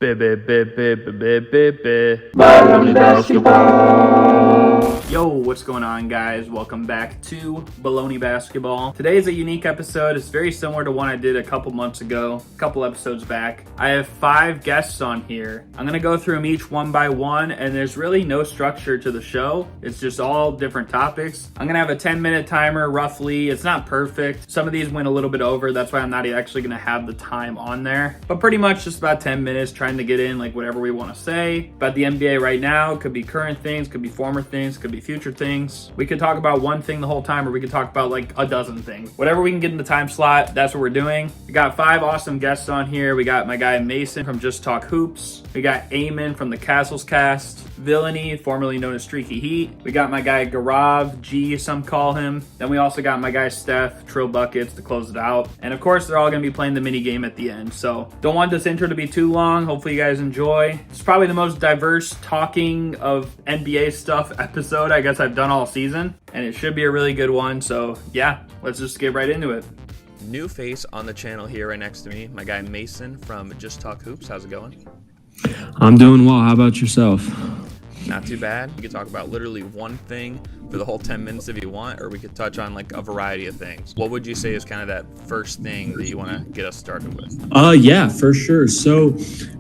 Bullony Basketball. Yo, what's going on, guys? Welcome back to Bullony Basketball. Today is a unique episode. It's very similar to one I did a couple months ago, a couple episodes back. I have 5 guests on here. I'm going to go through them each one by one, and there's really no structure to the show. It's just all different topics. I'm going to have a 10-minute timer, roughly. It's not perfect. Some of these went a little bit over. That's why I'm not actually going to have the time on there. But pretty much just about 10 minutes, trying to get in like whatever we want to say about the NBA right now. Could be current things, could be former things, could be future things. We could talk about one thing the whole time, or we could talk about like a dozen things. Whatever we can get in the time slot, that's what we're doing. We got 5 awesome guests on here. We got my guy Mason from Just Talk Hoops. We got Eamon from the Cassels cast. Bullony, formerly known as Streaky Heat. We got my guy Gaurav, G, some call him. Then we also got my guy Steph, Trill Buckets to close it out. And of course, they're all going to be playing the mini game at the end. So don't want this intro to be too long. Hopefully you guys enjoy. It's probably the most diverse talking of NBA stuff episode I guess I've done all season. And it should be a really good one. So yeah, let's just get right into it. New face on the channel here right next to me, my guy Mason from Just Talk Hoops. How's it going? I'm doing well. How about yourself? Not too bad. We could talk about literally one thing for the whole 10 minutes if you want, or we could touch on like a variety of things. What would you say is kind of that first thing that you want to get us started with? Yeah, for sure. So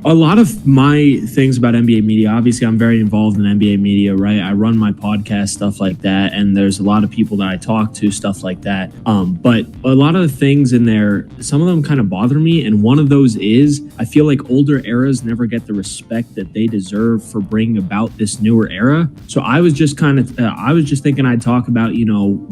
a lot of my things about NBA media, obviously I'm very involved in NBA media, right? I run my podcast, stuff like that. And there's a lot of people that I talk to, stuff like that. But a lot of the things in there, some of them kind of bother me. And one of those is I feel like older eras never get the respect that they deserve for bringing about this newer era. So I was just thinking I'd talk about,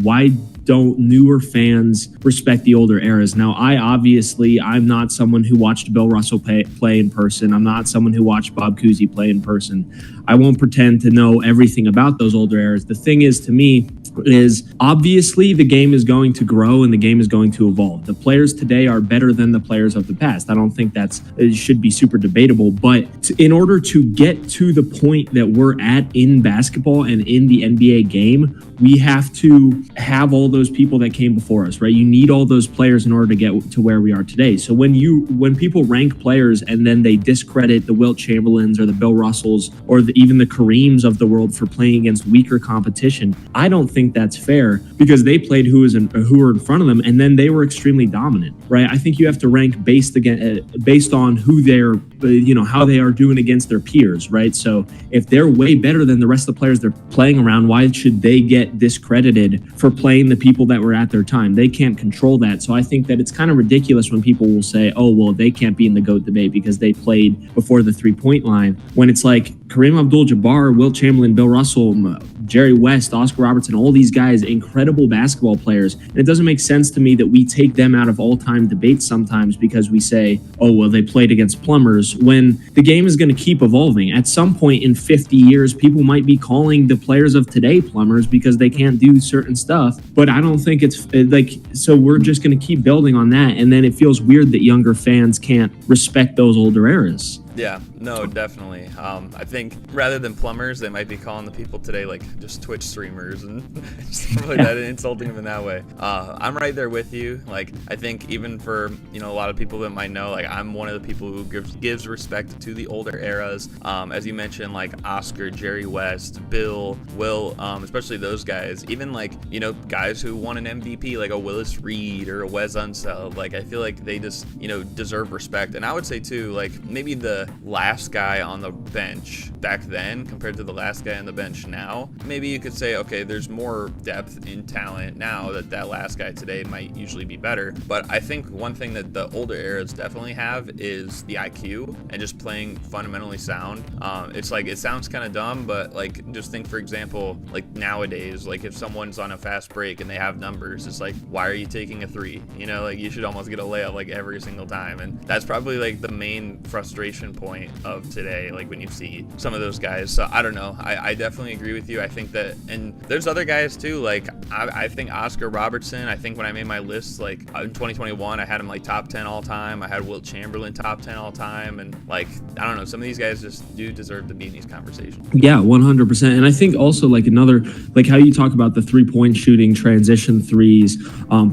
why don't newer fans respect the older eras? Now, I'm not someone who watched Bill Russell play in person. I'm not someone who watched Bob Cousy play in person. I won't pretend to know everything about those older eras. The thing is, to me, is obviously the game is going to grow and the game is going to evolve. The players today are better than the players of the past. I don't think it should be super debatable, but in order to get to the point that we're at in basketball and in the NBA game, we have to have all those people that came before us, right? You need all those players in order to get to where we are today. So when people rank players and then they discredit the Wilt Chamberlains or the Bill Russells or even the Kareems of the world for playing against weaker competition, I don't think that's fair, because they played who were in front of them, and then they were extremely dominant, right? I think you have to rank based on who they're, how they are doing against their peers, right? So if they're way better than the rest of the players they're playing around, why should they get discredited for playing the people that were at their time? They can't control that. So I think that it's kind of ridiculous when people will say, oh, well, they can't be in the GOAT debate because they played before the 3-point line, when it's like Kareem Abdul-Jabbar, Wilt Chamberlain, Bill Russell, Jerry West, Oscar Robertson, all these guys, incredible basketball players. And it doesn't make sense to me that we take them out of all-time debates sometimes because we say, oh, well, they played against plumbers, when the game is going to keep evolving. At some point in 50 years, people might be calling the players of today plumbers because they can't do certain stuff. But I don't think it's like, so we're just going to keep building on that. And then it feels weird that younger fans can't respect those older eras. Yeah, no, definitely. I think rather than plumbers, they might be calling the people today like just Twitch streamers and stuff like that, and insulting them in that way. I'm right there with you. Like, I think even for, a lot of people that might know, like, I'm one of the people who gives respect to the older eras. As you mentioned, like Oscar, Jerry West, Bill, Will, especially those guys. Even like, guys who won an MVP, like a Willis Reed or a Wes Unseld. Like, I feel like they just, deserve respect. And I would say too, like, maybe the last guy on the bench back then compared to the last guy on the bench now, maybe you could say, okay, there's more depth in talent now that last guy today might usually be better. But I think one thing that the older eras definitely have is the IQ and just playing fundamentally sound. It's like, it sounds kind of dumb, but like, just think, for example, like nowadays, like if someone's on a fast break and they have numbers, it's like, why are you taking a 3? Like you should almost get a layup like every single time. And that's probably like the main frustration point of today, like when you see some of those guys. So I don't know, I definitely agree with you. I think that, and there's other guys too, like I think Oscar Robertson, I think when I made my list, like in 2021, I had him like top 10 all time. I had Wilt Chamberlain top 10 all time, and like, I don't know, some of these guys just do deserve to be in these conversations. Yeah, 100%. And I think also like another, like how you talk about the 3-point shooting, transition threes,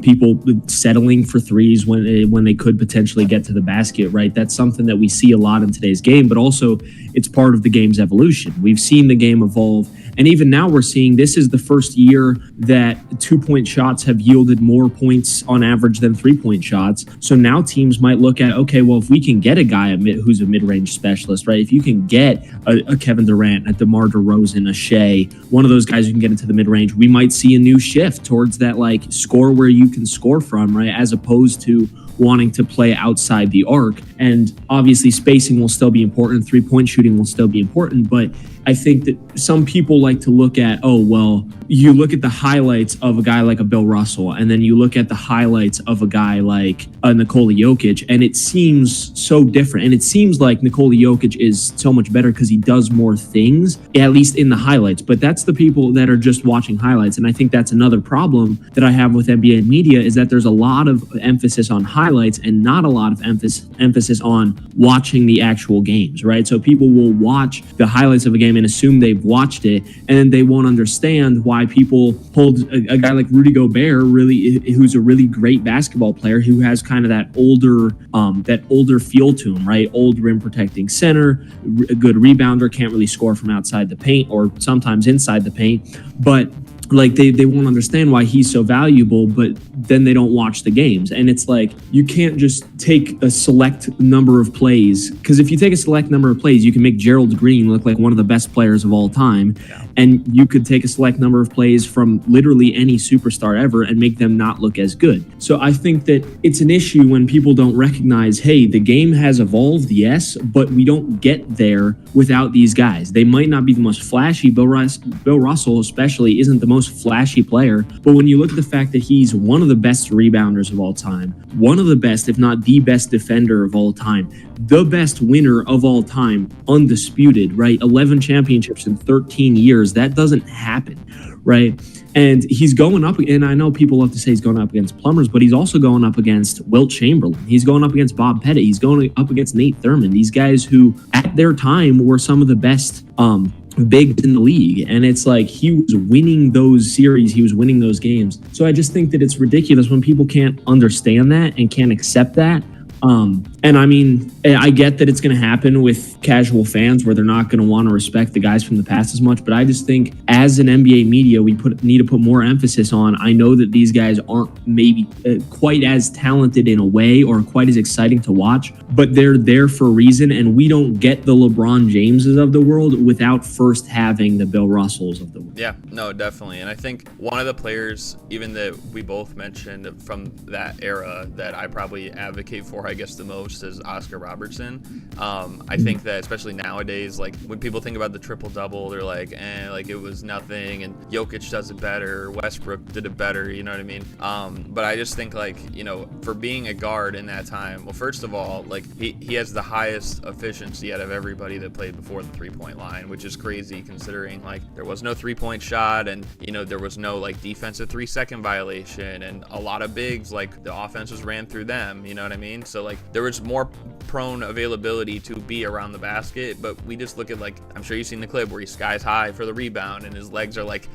people settling for threes when they could potentially get to the basket, right? That's something that we see a lot in in today's game, but also it's part of the game's evolution. We've seen the game evolve. And even now we're seeing this is the first year that 2-point shots have yielded more points on average than 3-point shots. So now teams might look at, okay, well, if we can get a guy who's a mid-range specialist, right? If you can get a Kevin Durant, a DeMar DeRozan, a Shea, one of those guys who can get into the mid-range, we might see a new shift towards that like score where you can score from, right? As opposed to wanting to play outside the arc. And obviously spacing will still be important. 3-point shooting will still be important. But I think that some people like to look at, oh, well, you look at the highlights of a guy like a Bill Russell, and then you look at the highlights of a guy like Nikola Jokic, and it seems so different. And it seems like Nikola Jokic is so much better because he does more things, at least in the highlights. But that's the people that are just watching highlights. And I think that's another problem that I have with NBA media is that there's a lot of emphasis on highlights and not a lot of emphasis on watching the actual games, right? So people will watch the highlights of a game and assume they've watched it, and then they won't understand why people hold a guy like Rudy Gobert, who's a really great basketball player, who has kind of that older feel to him, right? Old rim protecting center, a good rebounder, can't really score from outside the paint or sometimes inside the paint, but like they won't understand why he's so valuable, but then they don't watch the games. And it's like, you can't just take a select number of plays, because if you take a select number of plays, you can make Gerald Green look like one of the best players of all time. Yeah. And you could take a select number of plays from literally any superstar ever and make them not look as good. So I think that it's an issue when people don't recognize, hey, the game has evolved, yes, but we don't get there without these guys. They might not be the most flashy. Bill Russell especially isn't the most flashy player, but when you look at the fact that he's one of the best rebounders of all time, one of the best, if not the best defender of all time, the best winner of all time, undisputed, right? 11 championships in 13 years. That doesn't happen, right? And he's going up, and I know people love to say he's going up against plumbers, but he's also going up against Wilt Chamberlain. He's going up against Bob Pettit. He's going up against Nate Thurmond. These guys who at their time were some of the best bigs in the league. And it's like he was winning those series. He was winning those games. So I just think that it's ridiculous when people can't understand that and can't accept that. And I mean, I get that it's going to happen with casual fans where they're not going to want to respect the guys from the past as much. But I just think as an NBA media, we need to put more emphasis on. I know that these guys aren't maybe quite as talented in a way or quite as exciting to watch, but they're there for a reason. And we don't get the LeBron Jameses of the world without first having the Bill Russells of the world. Yeah, no, definitely. And I think one of the players, even that we both mentioned from that era that I probably advocate for, I guess, the most is Oscar Robertson. I think that especially nowadays, like when people think about the triple-double, they're like, like it was nothing, and Jokic does it better, Westbrook did it better, you know what I mean? But I just think, like, you know, for being a guard in that time, well, first of all, like he has the highest efficiency out of everybody that played before the three-point line, which is crazy considering like there was no three-point shot, and you know there was no like defensive 3-second violation, and a lot of bigs, like the offenses ran through them, you know what I mean? So like there was more prone availability to be around the basket, but we just look at, like, I'm sure you've seen the clip where he's skies high for the rebound and his legs are like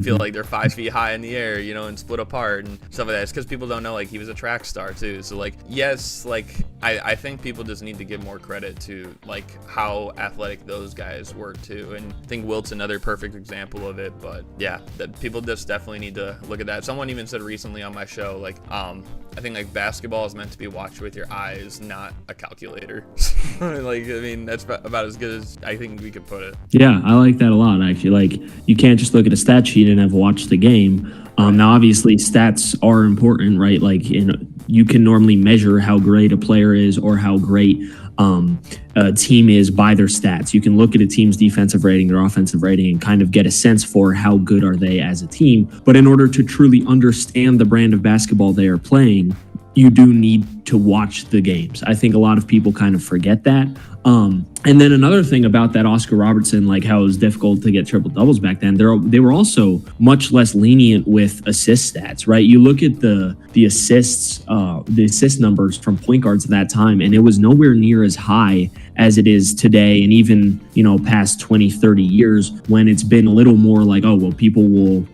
feel like they're 5 feet high in the air, you know, and split apart and stuff like that. It's because people don't know, like, he was a track star too. So like, yes, like I think people just need to give more credit to like how athletic those guys were too, and I think Wilt's another perfect example of it. But yeah, that people just definitely need to look at that. Someone even said recently on my show, like I think like basketball is meant to be watched with your eyes, not a calculator. Like, I mean, that's about as good as I think we could put it. Yeah, I like that a lot, actually. Like, you can't just look at a stat sheet and have watched the game. Now, obviously, stats are important, right? Like, you can normally measure how great a player is or how great a team is by their stats. You can look at a team's defensive rating, their offensive rating, and kind of get a sense for how good are they as a team. But in order to truly understand the brand of basketball they are playing, you do need to watch the games. I think a lot of people kind of forget that. And then another thing about that Oscar Robertson, like how it was difficult to get triple doubles back then, they were also much less lenient with assist stats, right? You look at the assist numbers from point guards at that time, and it was nowhere near as high as it is today, and even, you know, past 20, 30 years, when it's been a little more like, oh, well, people will,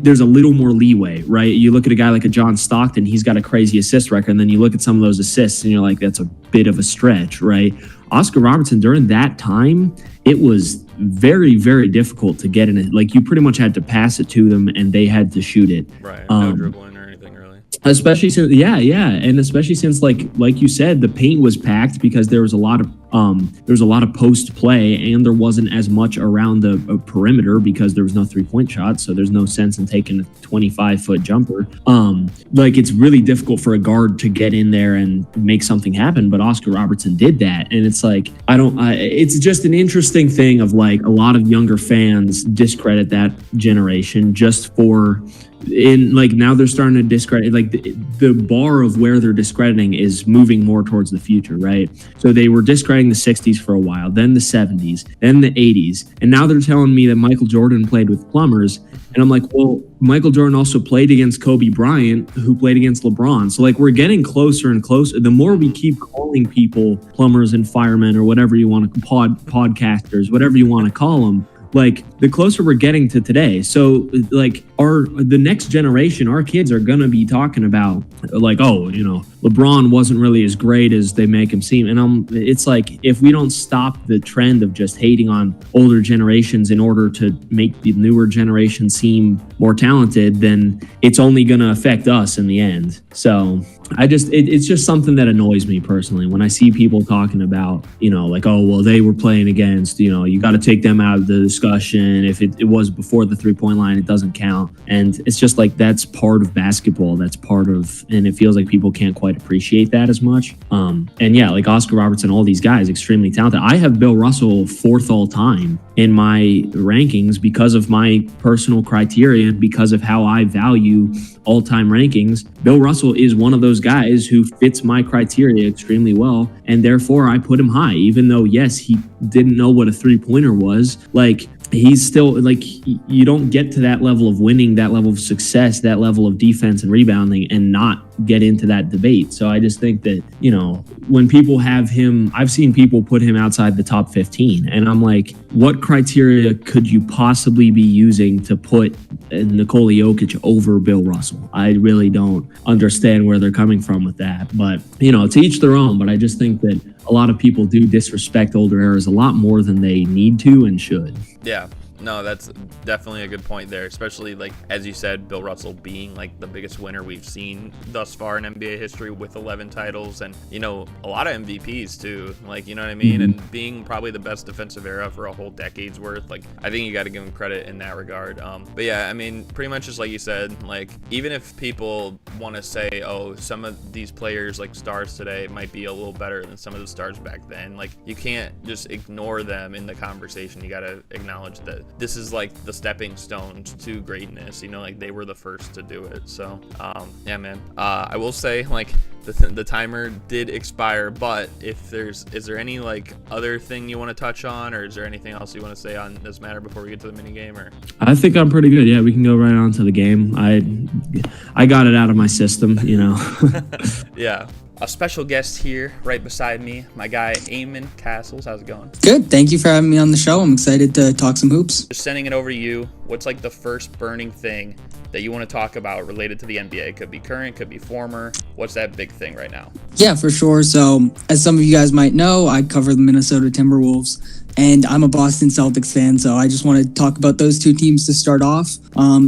there's a little more leeway, right? You look at a guy like a John Stockton, he's got a crazy assist record, and then you look at some of those assists, and you're like, that's a bit of a stretch, right? Oscar Robertson, during that time, it was very, very difficult to get in it. Like, you pretty much had to pass it to them and they had to shoot it. Right. No dribbling or anything really. Especially since, and especially since, like you said, the paint was packed because there was a lot of post play, and there wasn't as much around the perimeter because there was no 3-point shot. So there's no sense in taking a 25-foot jumper. Like, it's really difficult for a guard to get in there and make something happen. But Oscar Robertson did that, and it's like it's just an interesting thing of, like, a lot of younger fans discredit that generation just for. Now they're starting to discredit, like, the bar of where they're discrediting is moving more towards the future, right? So they were discrediting the 60s for a while, then the 70s, then the 80s, and now they're telling me that Michael Jordan played with plumbers, and I'm like, well, Michael Jordan also played against Kobe Bryant, who played against LeBron. So, like, we're getting closer and closer. The more we keep calling people plumbers and firemen or whatever you want to podcasters, whatever you want to call them, like, the closer we're getting to today. So, like, the next generation, our kids are gonna be talking about, like, oh, you know, LeBron wasn't really as great as they make him seem. And it's like, if we don't stop the trend of just hating on older generations in order to make the newer generation seem more talented, then it's only gonna affect us in the end. So it's just something that annoys me personally when I see people talking about, you know, like, oh, well, they were playing against, you know, you got to take them out of the discussion. If it was before the 3-point line, it doesn't count. And it's just like, that's part of basketball. That's part of, and it feels like people can't quite appreciate that as much. And yeah, like Oscar Robertson, all these guys, extremely talented. I have Bill Russell 4th all time in my rankings because of my personal criteria, because of how I value all-time rankings. Bill Russell is one of those guys who fits my criteria extremely well, and therefore I put him high, even though, yes, he didn't know what a 3-pointer was. Like, he's still, like, you don't get to that level of winning, that level of success, that level of defense and rebounding and not get into that debate. So I just think that, you know, when people have him, I've seen people put him outside the top 15, and I'm like, what criteria could you possibly be using to put Nikola Jokic over Bill Russell? I really don't understand where they're coming from with that, but, you know, to each their own. But I just think that a lot of people do disrespect older eras a lot more than they need to and should. Yeah. No, that's definitely a good point there, especially, like, as you said, Bill Russell being, like, the biggest winner we've seen thus far in NBA history with 11 titles and, you know, a lot of MVPs too, like, you know what I mean? And being probably the best defensive era for a whole decade's worth. Like, I think you got to give him credit in that regard. But yeah, I mean, pretty much just like you said, like, even if people want to say, oh, some of these players, like stars today, might be a little better than some of the stars back then, like, you can't just ignore them in the conversation. You got to acknowledge that this is like the stepping stones to greatness, you know, like they were the first to do it. So yeah, man, I will say, like, the timer did expire, but is there any, like, other thing you want to touch on, or is there anything else you want to say on this matter before we get to the mini game? Or I think I'm pretty good. Yeah, we can go right on to the game. I got it out of my system, you know. Yeah. A special guest here right beside me, my guy Eamon Cassels. How's it going? Good. Thank you for having me on the show. I'm excited to talk some hoops. Just sending it over to you. What's, like, the first burning thing that you want to talk about related to the NBA? Could be current, could be former. What's that big thing right now? Yeah, for sure. So, as some of you guys might know, I cover the Minnesota Timberwolves, and I'm a Boston Celtics fan, so I just want to talk about those two teams to start off.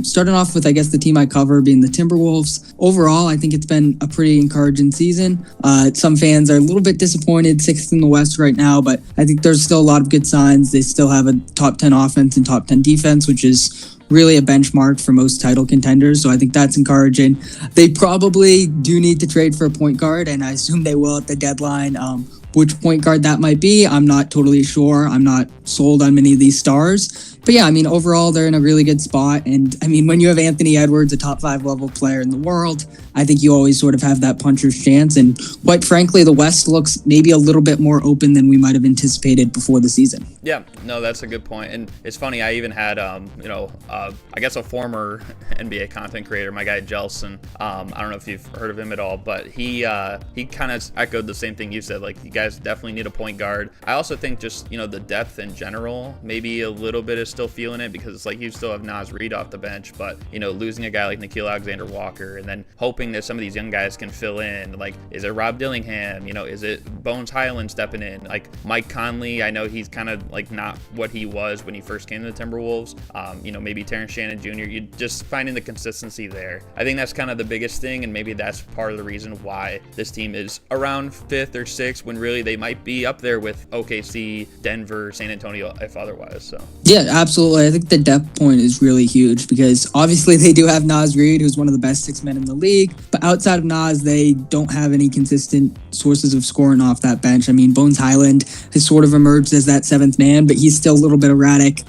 Starting off with, I guess, the team I cover being the Timberwolves. Overall, I think it's been a pretty encouraging season. Some fans are a little bit disappointed, 6th in the West right now, but I think there's still a lot of good signs. They still have a top 10 offense and top 10 defense, which is really a benchmark for most title contenders. So I think that's encouraging. They probably do need to trade for a point guard, and I assume they will at the deadline. Which point guard that might be, I'm not totally sure. I'm not sold on many of these stars. But yeah, I mean, overall, they're in a really good spot. And I mean, when you have Anthony Edwards, a top 5 level player in the world, I think you always sort of have that puncher's chance. And quite frankly, the West looks maybe a little bit more open than we might have anticipated before the season. Yeah, no, that's a good point. And it's funny, I even had, I guess a former NBA content creator, my guy Jelson. I don't know if you've heard of him at all, but he kind of echoed the same thing you said. Like, you guys definitely need a point guard. I also think just, you know, the depth in general, maybe a little bit of still feeling it because it's like you still have Naz Reid off the bench, but, you know, losing a guy like Nickeil Alexander-Walker and then hoping that some of these young guys can fill in. Like, is it Rob Dillingham? You know, is it Bones Highland stepping in? Like, Mike Conley, I know he's kind of like not what he was when he first came to the Timberwolves. You know, maybe Terrence Shannon Jr., you just finding the consistency there. I think that's kind of the biggest thing, and maybe that's part of the reason why this team is around 5th or 6th when really they might be up there with OKC, Denver, San Antonio, if otherwise. So yeah, absolutely. I think the depth point is really huge because obviously they do have Naz Reid, who's one of the best 6 men in the league, but outside of Naz, they don't have any consistent sources of scoring off that bench. I mean, Bones Highland has sort of emerged as that 7th man, but he's still a little bit erratic.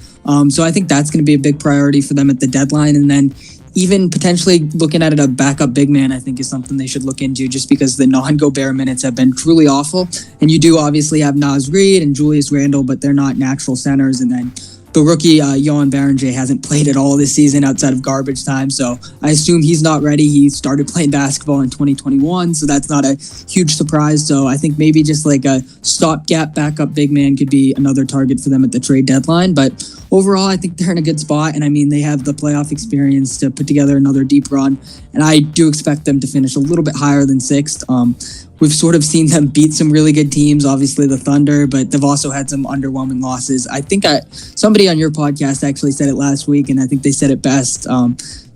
So I think that's going to be a big priority for them at the deadline. And then even potentially looking at it, a backup big man, I think is something they should look into just because the non-Gobert minutes have been truly awful. And you do obviously have Naz Reid and Julius Randle, but they're not natural centers. And then the rookie, Johan Berenger, hasn't played at all this season outside of garbage time. So I assume he's not ready. He started playing basketball in 2021, so that's not a huge surprise. So I think maybe just like a stopgap backup big man could be another target for them at the trade deadline. But overall, I think they're in a good spot. And I mean, they have the playoff experience to put together another deep run. And I do expect them to finish a little bit higher than 6th. We've sort of seen them beat some really good teams, obviously the Thunder, but they've also had some underwhelming losses. I think somebody on your podcast actually said it last week, and I think they said it best.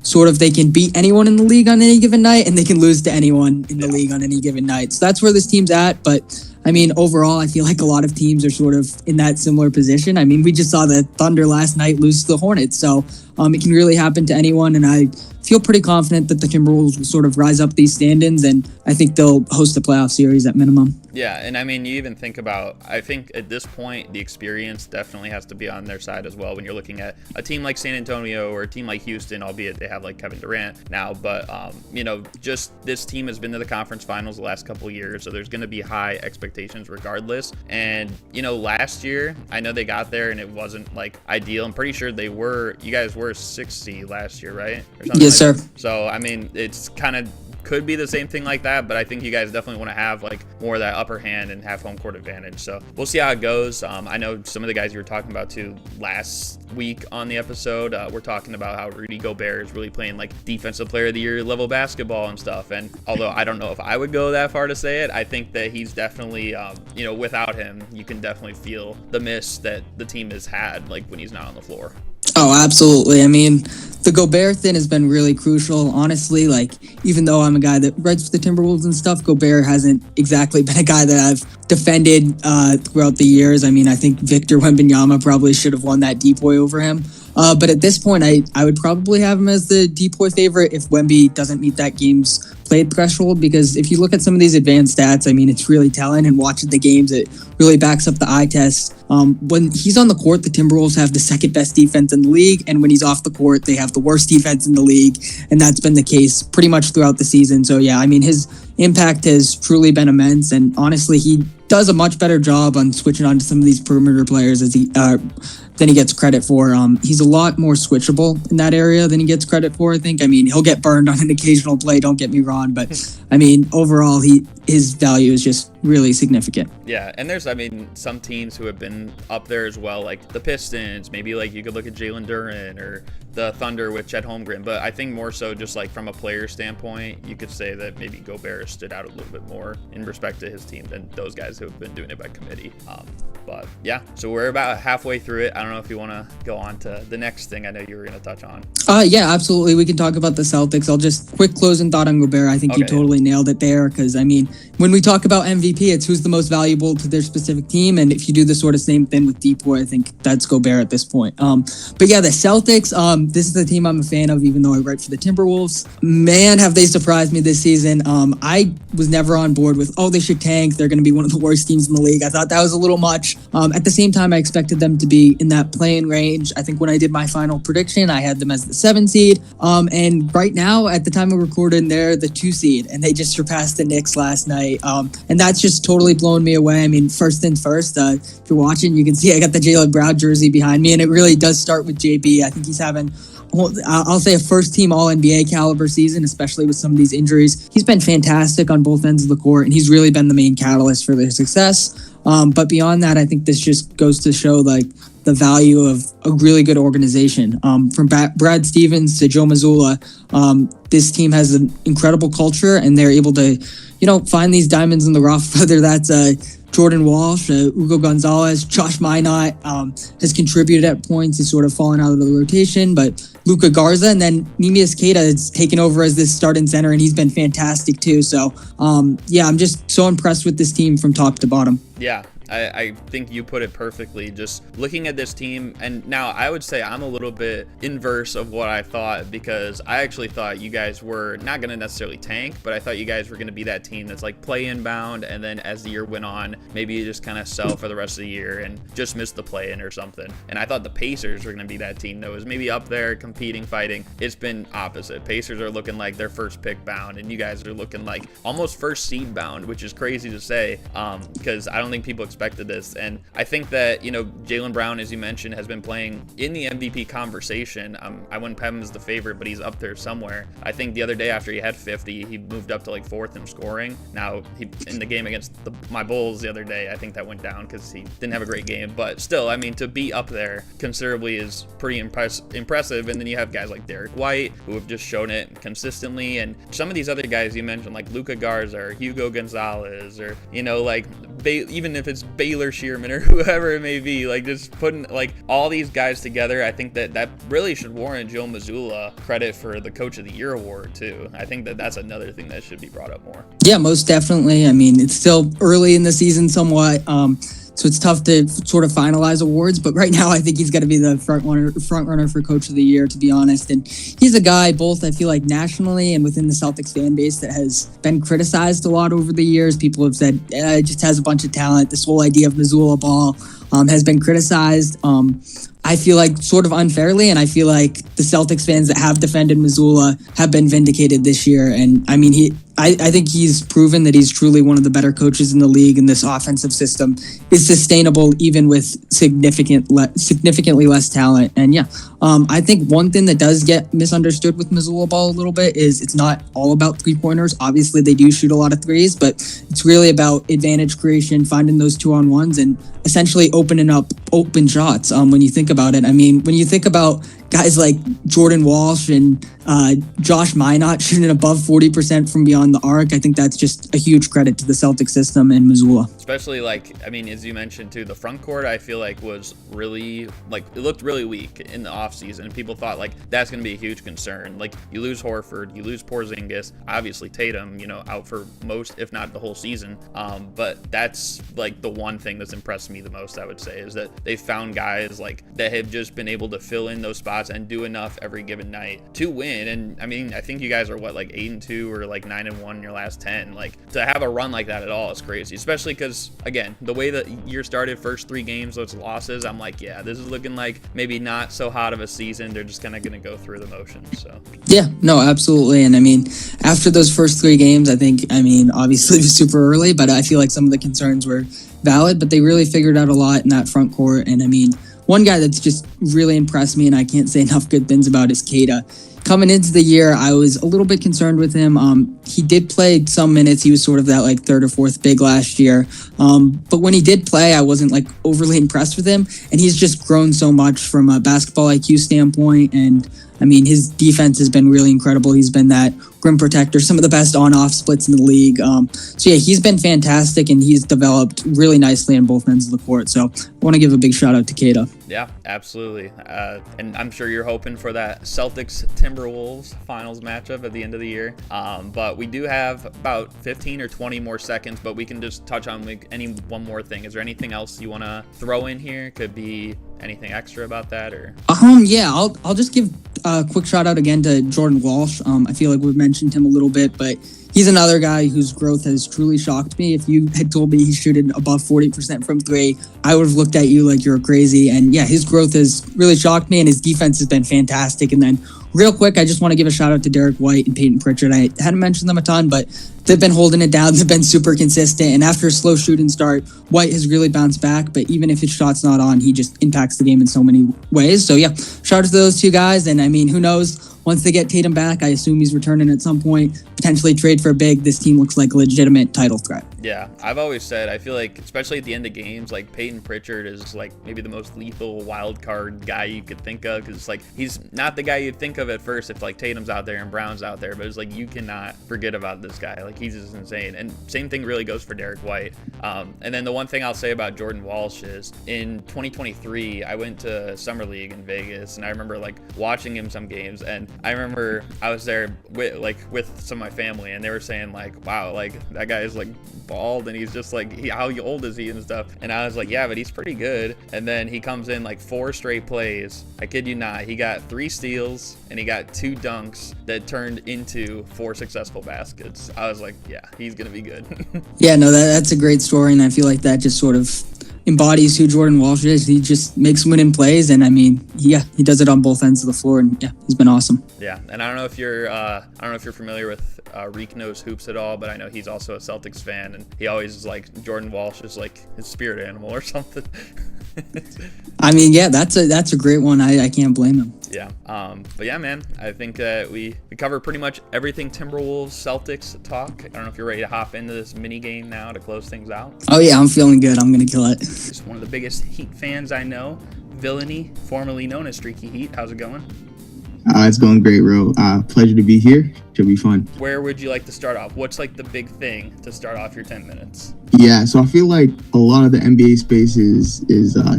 Sort of they can beat anyone in the league on any given night, and they can lose to anyone in the league on any given night. So that's where this team's at. But I mean, overall, I feel like a lot of teams are sort of in that similar position. I mean, we just saw the Thunder last night lose to the Hornets. So it can really happen to anyone. And I feel pretty confident that the Timberwolves will sort of rise up these standings, and I think they'll host a playoff series at minimum. Yeah, and I mean, you even think about, I think at this point, the experience definitely has to be on their side as well when you're looking at a team like San Antonio or a team like Houston, albeit they have like Kevin Durant now, but, you know, just this team has been to the conference finals the last couple of years, so there's going to be high expectations regardless. And, you know, last year, I know they got there and it wasn't like ideal. I'm pretty sure you guys were 6th seed last year, right? Yes, sir. So, I mean, it's kind of could be the same thing like that, but I think you guys definitely want to have like more of that upper hand and have home court advantage. So we'll see how it goes. I know some of the guys you were talking about too last week on the episode, we're talking about how Rudy Gobert is really playing like defensive player of the year level basketball and stuff. And although I don't know if I would go that far to say it, I think that he's definitely, you know, without him, you can definitely feel the miss that the team has had like when he's not on the floor. Oh, absolutely. I mean, the Gobert thing has been really crucial. Honestly, like, even though I'm a guy that writes for the Timberwolves and stuff, Gobert hasn't exactly been a guy that I've defended throughout the years. I mean, I think Victor Wembanyama probably should have won that depoy over him. But at this point, I would probably have him as the depoy favorite if Wemby doesn't meet that game's played threshold, because if you look at some of these advanced stats, I mean, it's really telling, and watching the games, it really backs up the eye test. When he's on the court, the Timberwolves have the second best defense in the league, and when he's off the court, they have the worst defense in the league, and that's been the case pretty much throughout the season. So yeah, I mean, his impact has truly been immense, and honestly, he does a much better job on switching on to some of these perimeter players than he gets credit for. He's a lot more switchable in that area than he gets credit for, I think. I mean, he'll get burned on an occasional play, don't get me wrong, but I mean, overall, his value is just really significant. Yeah, and there's, I mean, some teams who have been up there as well, like the Pistons, maybe like you could look at Jalen Duren or the Thunder with Chet Holmgren, but I think more so just like from a player standpoint, you could say that maybe Gobert stood out a little bit more in respect to his team than those guys who have been doing it by committee. But yeah, so we're about halfway through it. I don't know if you want to go on to the next thing I know you were going to touch on. Yeah, absolutely. We can talk about the Celtics. I'll just quick closing thought on Gobert. I think you totally nailed it there, because I mean, when we talk about MVP, it's who's the most valuable to their specific team, and if you do the sort of same thing with depoy, I think that's Gobert at this point. But yeah, the Celtics, this is the team I'm a fan of, even though I write for the Timberwolves. Man, have they surprised me this season. I was never on board with, they should tank, they're going to be one of the worst teams in the league. I thought that was a little much. At the same time, I expected them to be in that play-in range. I think when I did my final prediction, I had them as the 7 seed. And right now, at the time of recording, they're the 2 seed, and they just surpassed the Knicks last night. And that's just totally blown me away. I mean, first things first, if you're watching, you can see I got the Jaylen Brown jersey behind me, and it really does start with JB. I think he's having I'll say a first-team All-NBA caliber season, especially with some of these injuries. He's been fantastic on both ends of the court, and he's really been the main catalyst for their success. But beyond that, I think this just goes to show like the value of a really good organization. From Brad Stevens to Joe Mazzulla, this team has an incredible culture, and they're able to, find these diamonds in the rough, whether that's Jordan Walsh, Ugo Gonzalez, Josh Minot has contributed at points. He's sort of fallen out of the rotation, but Luka Garza, and then Neemias Queta has taken over as this starting center, and he's been fantastic too. So, I'm just so impressed with this team from top to bottom. Yeah. I think you put it perfectly. Just looking at this team, and now I would say I'm a little bit inverse of what I thought, because I actually thought you guys were not going to necessarily tank, but I thought you guys were going to be that team that's like play-in bound, and then as the year went on, maybe you just kind of sell for the rest of the year and just miss the play-in or something. And I thought the Pacers were going to be that team that was maybe up there competing, fighting. It's been opposite. Pacers are looking like they're first pick bound, and you guys are looking like almost first seed bound, which is crazy to say, because I don't think people expected this. And I think that, Jaylen Brown, as you mentioned, has been playing in the MVP conversation. I wouldn't have him as the favorite, but he's up there somewhere. I think the other day after he had 50, he moved up to like fourth in scoring. Now, in the game against my Bulls the other day, I think that went down because he didn't have a great game. But still, to be up there considerably is pretty impressive. And then you have guys like Derek White, who have just shown it consistently. And some of these other guys you mentioned, like Luka Garza or Hugo Gonzalez, or, even if it's Baylor Shearman or whoever it may be, like just putting like all these guys together, I think that really should warrant Joe Mazzulla credit for the Coach of the Year award too. I think that's another thing that should be brought up more. Yeah, most definitely. It's still early in the season somewhat, so it's tough to sort of finalize awards, but right now I think he's got to be the front runner for Coach of the Year, to be honest. And he's a guy, both I feel like nationally and within the Celtics fan base, that has been criticized a lot over the years. People have said just has a bunch of talent. This whole idea of Mazzulla ball has been criticized. I feel like sort of unfairly, and I feel like the Celtics fans that have defended Mazzulla have been vindicated this year. And I think he's proven that he's truly one of the better coaches in the league, and this offensive system is sustainable even with significantly less talent. And I think one thing that does get misunderstood with Mazzulla ball a little bit is it's not all about three-pointers. Obviously, they do shoot a lot of threes, but it's really about advantage creation, finding those two-on-ones, and essentially opening up open shots. When you think about it, when you think about guys like Jordan Walsh and Josh Minot shooting above 40% from beyond the arc, I think that's just a huge credit to the Celtic system and Mazzulla. Especially as you mentioned too, the front court I feel like was really it looked really weak in the offseason. People thought that's going to be a huge concern. You lose Horford, you lose Porzingis, obviously Tatum, out for most, if not the whole season. But that's the one thing that's impressed me the most, I would say, is that they found guys that have just been able to fill in those spots and do enough every given night to win. And I think you guys are 8-2 or 9-1 in your last 10. To have a run like that at all is crazy, especially because again, the way the year started, first 3 games, those losses, I'm this is looking maybe not so hot of a season. They're just kind of going to go through the motions. So yeah, no, absolutely. And after those first 3 games, I think obviously it was super early, but I feel like some of the concerns were valid, but they really figured out a lot in that front court. And one guy that's just really impressed me, and I can't say enough good things about, is Queta. Coming into the year, I was a little bit concerned with him. He did play some minutes. He was sort of that 3rd or 4th big last year. But when he did play, I wasn't overly impressed with him. And he's just grown so much from a basketball IQ standpoint. And his defense has been really incredible. He's been that rim protector, some of the best on-off splits in the league. So yeah, he's been fantastic, and he's developed really nicely on both ends of the court. So I want to give a big shout out to Queta. Yeah, absolutely. And I'm sure you're hoping for that Celtics-Timberwolves finals matchup at the end of the year. But we do have about 15 or 20 more seconds, but we can just touch on one more thing. Is there anything else you want to throw in here? Could be anything extra about that, or? Yeah, I'll just give a quick shout out again to Jordan Walsh. I feel like we've mentioned him a little bit, but he's another guy whose growth has truly shocked me. If you had told me he's shooting above 40% from 3, I would have looked at you like you're crazy. And yeah, his growth has really shocked me, and his defense has been fantastic. And then real quick, I just want to give a shout out to Derek White and Peyton Pritchard. I hadn't mentioned them a ton, but they've been holding it down. They've been super consistent. And after a slow shooting start, White has really bounced back. But even if his shot's not on, he just impacts the game in so many ways. So yeah, shout out to those two guys. And I mean, who knows? Once they get Tatum back, I assume he's returning at some point, potentially trade for a big. This team looks like a legitimate title threat. Yeah, I've always said, I feel like, especially at the end of games, like Peyton Pritchard is like maybe the most lethal wild card guy you could think of, because like he's not the guy you'd think of at first if like Tatum's out there and Brown's out there, but it's like you cannot forget about this guy. Like he's just insane. And same thing really goes for Derek White. And then the one thing I'll say about Jordan Walsh is in 2023, I went to Summer League in Vegas, and I remember like watching him some games, and I remember I was there with some of my family, and they were saying like, wow, like that guy is like bald and he's just like, how old is he and stuff. And I was like, yeah, but he's pretty good. And then he comes in like 4 straight plays. I kid you not, he got 3 steals and he got 2 dunks that turned into 4 successful baskets. I was like, yeah, he's gonna be good. Yeah, no, that's a great story, and I feel like that just sort of embodies who Jordan Walsh is. He just makes winning plays, and I mean, yeah, he does it on both ends of the floor, and yeah, he's been awesome. Yeah, and I don't know if you're familiar with Reek Knows Hoops at all, but I know he's also a Celtics fan, and he always is like Jordan Walsh is like his spirit animal or something. I mean, yeah, that's a great one. I can't blame him. Yeah. But yeah, man, I think that we cover pretty much everything Timberwolves Celtics talk. I don't know if you're ready to hop into this mini game now to close things out. Oh yeah, I'm feeling good. I'm gonna kill it. Just one of the biggest Heat fans I know, Bullony, formerly known as Streaky Heat. How's it going? It's going great, bro. Pleasure to be here. Should be fun. Where would you like to start off? What's like the big thing to start off your 10 minutes? Yeah, so I feel like a lot of the NBA space is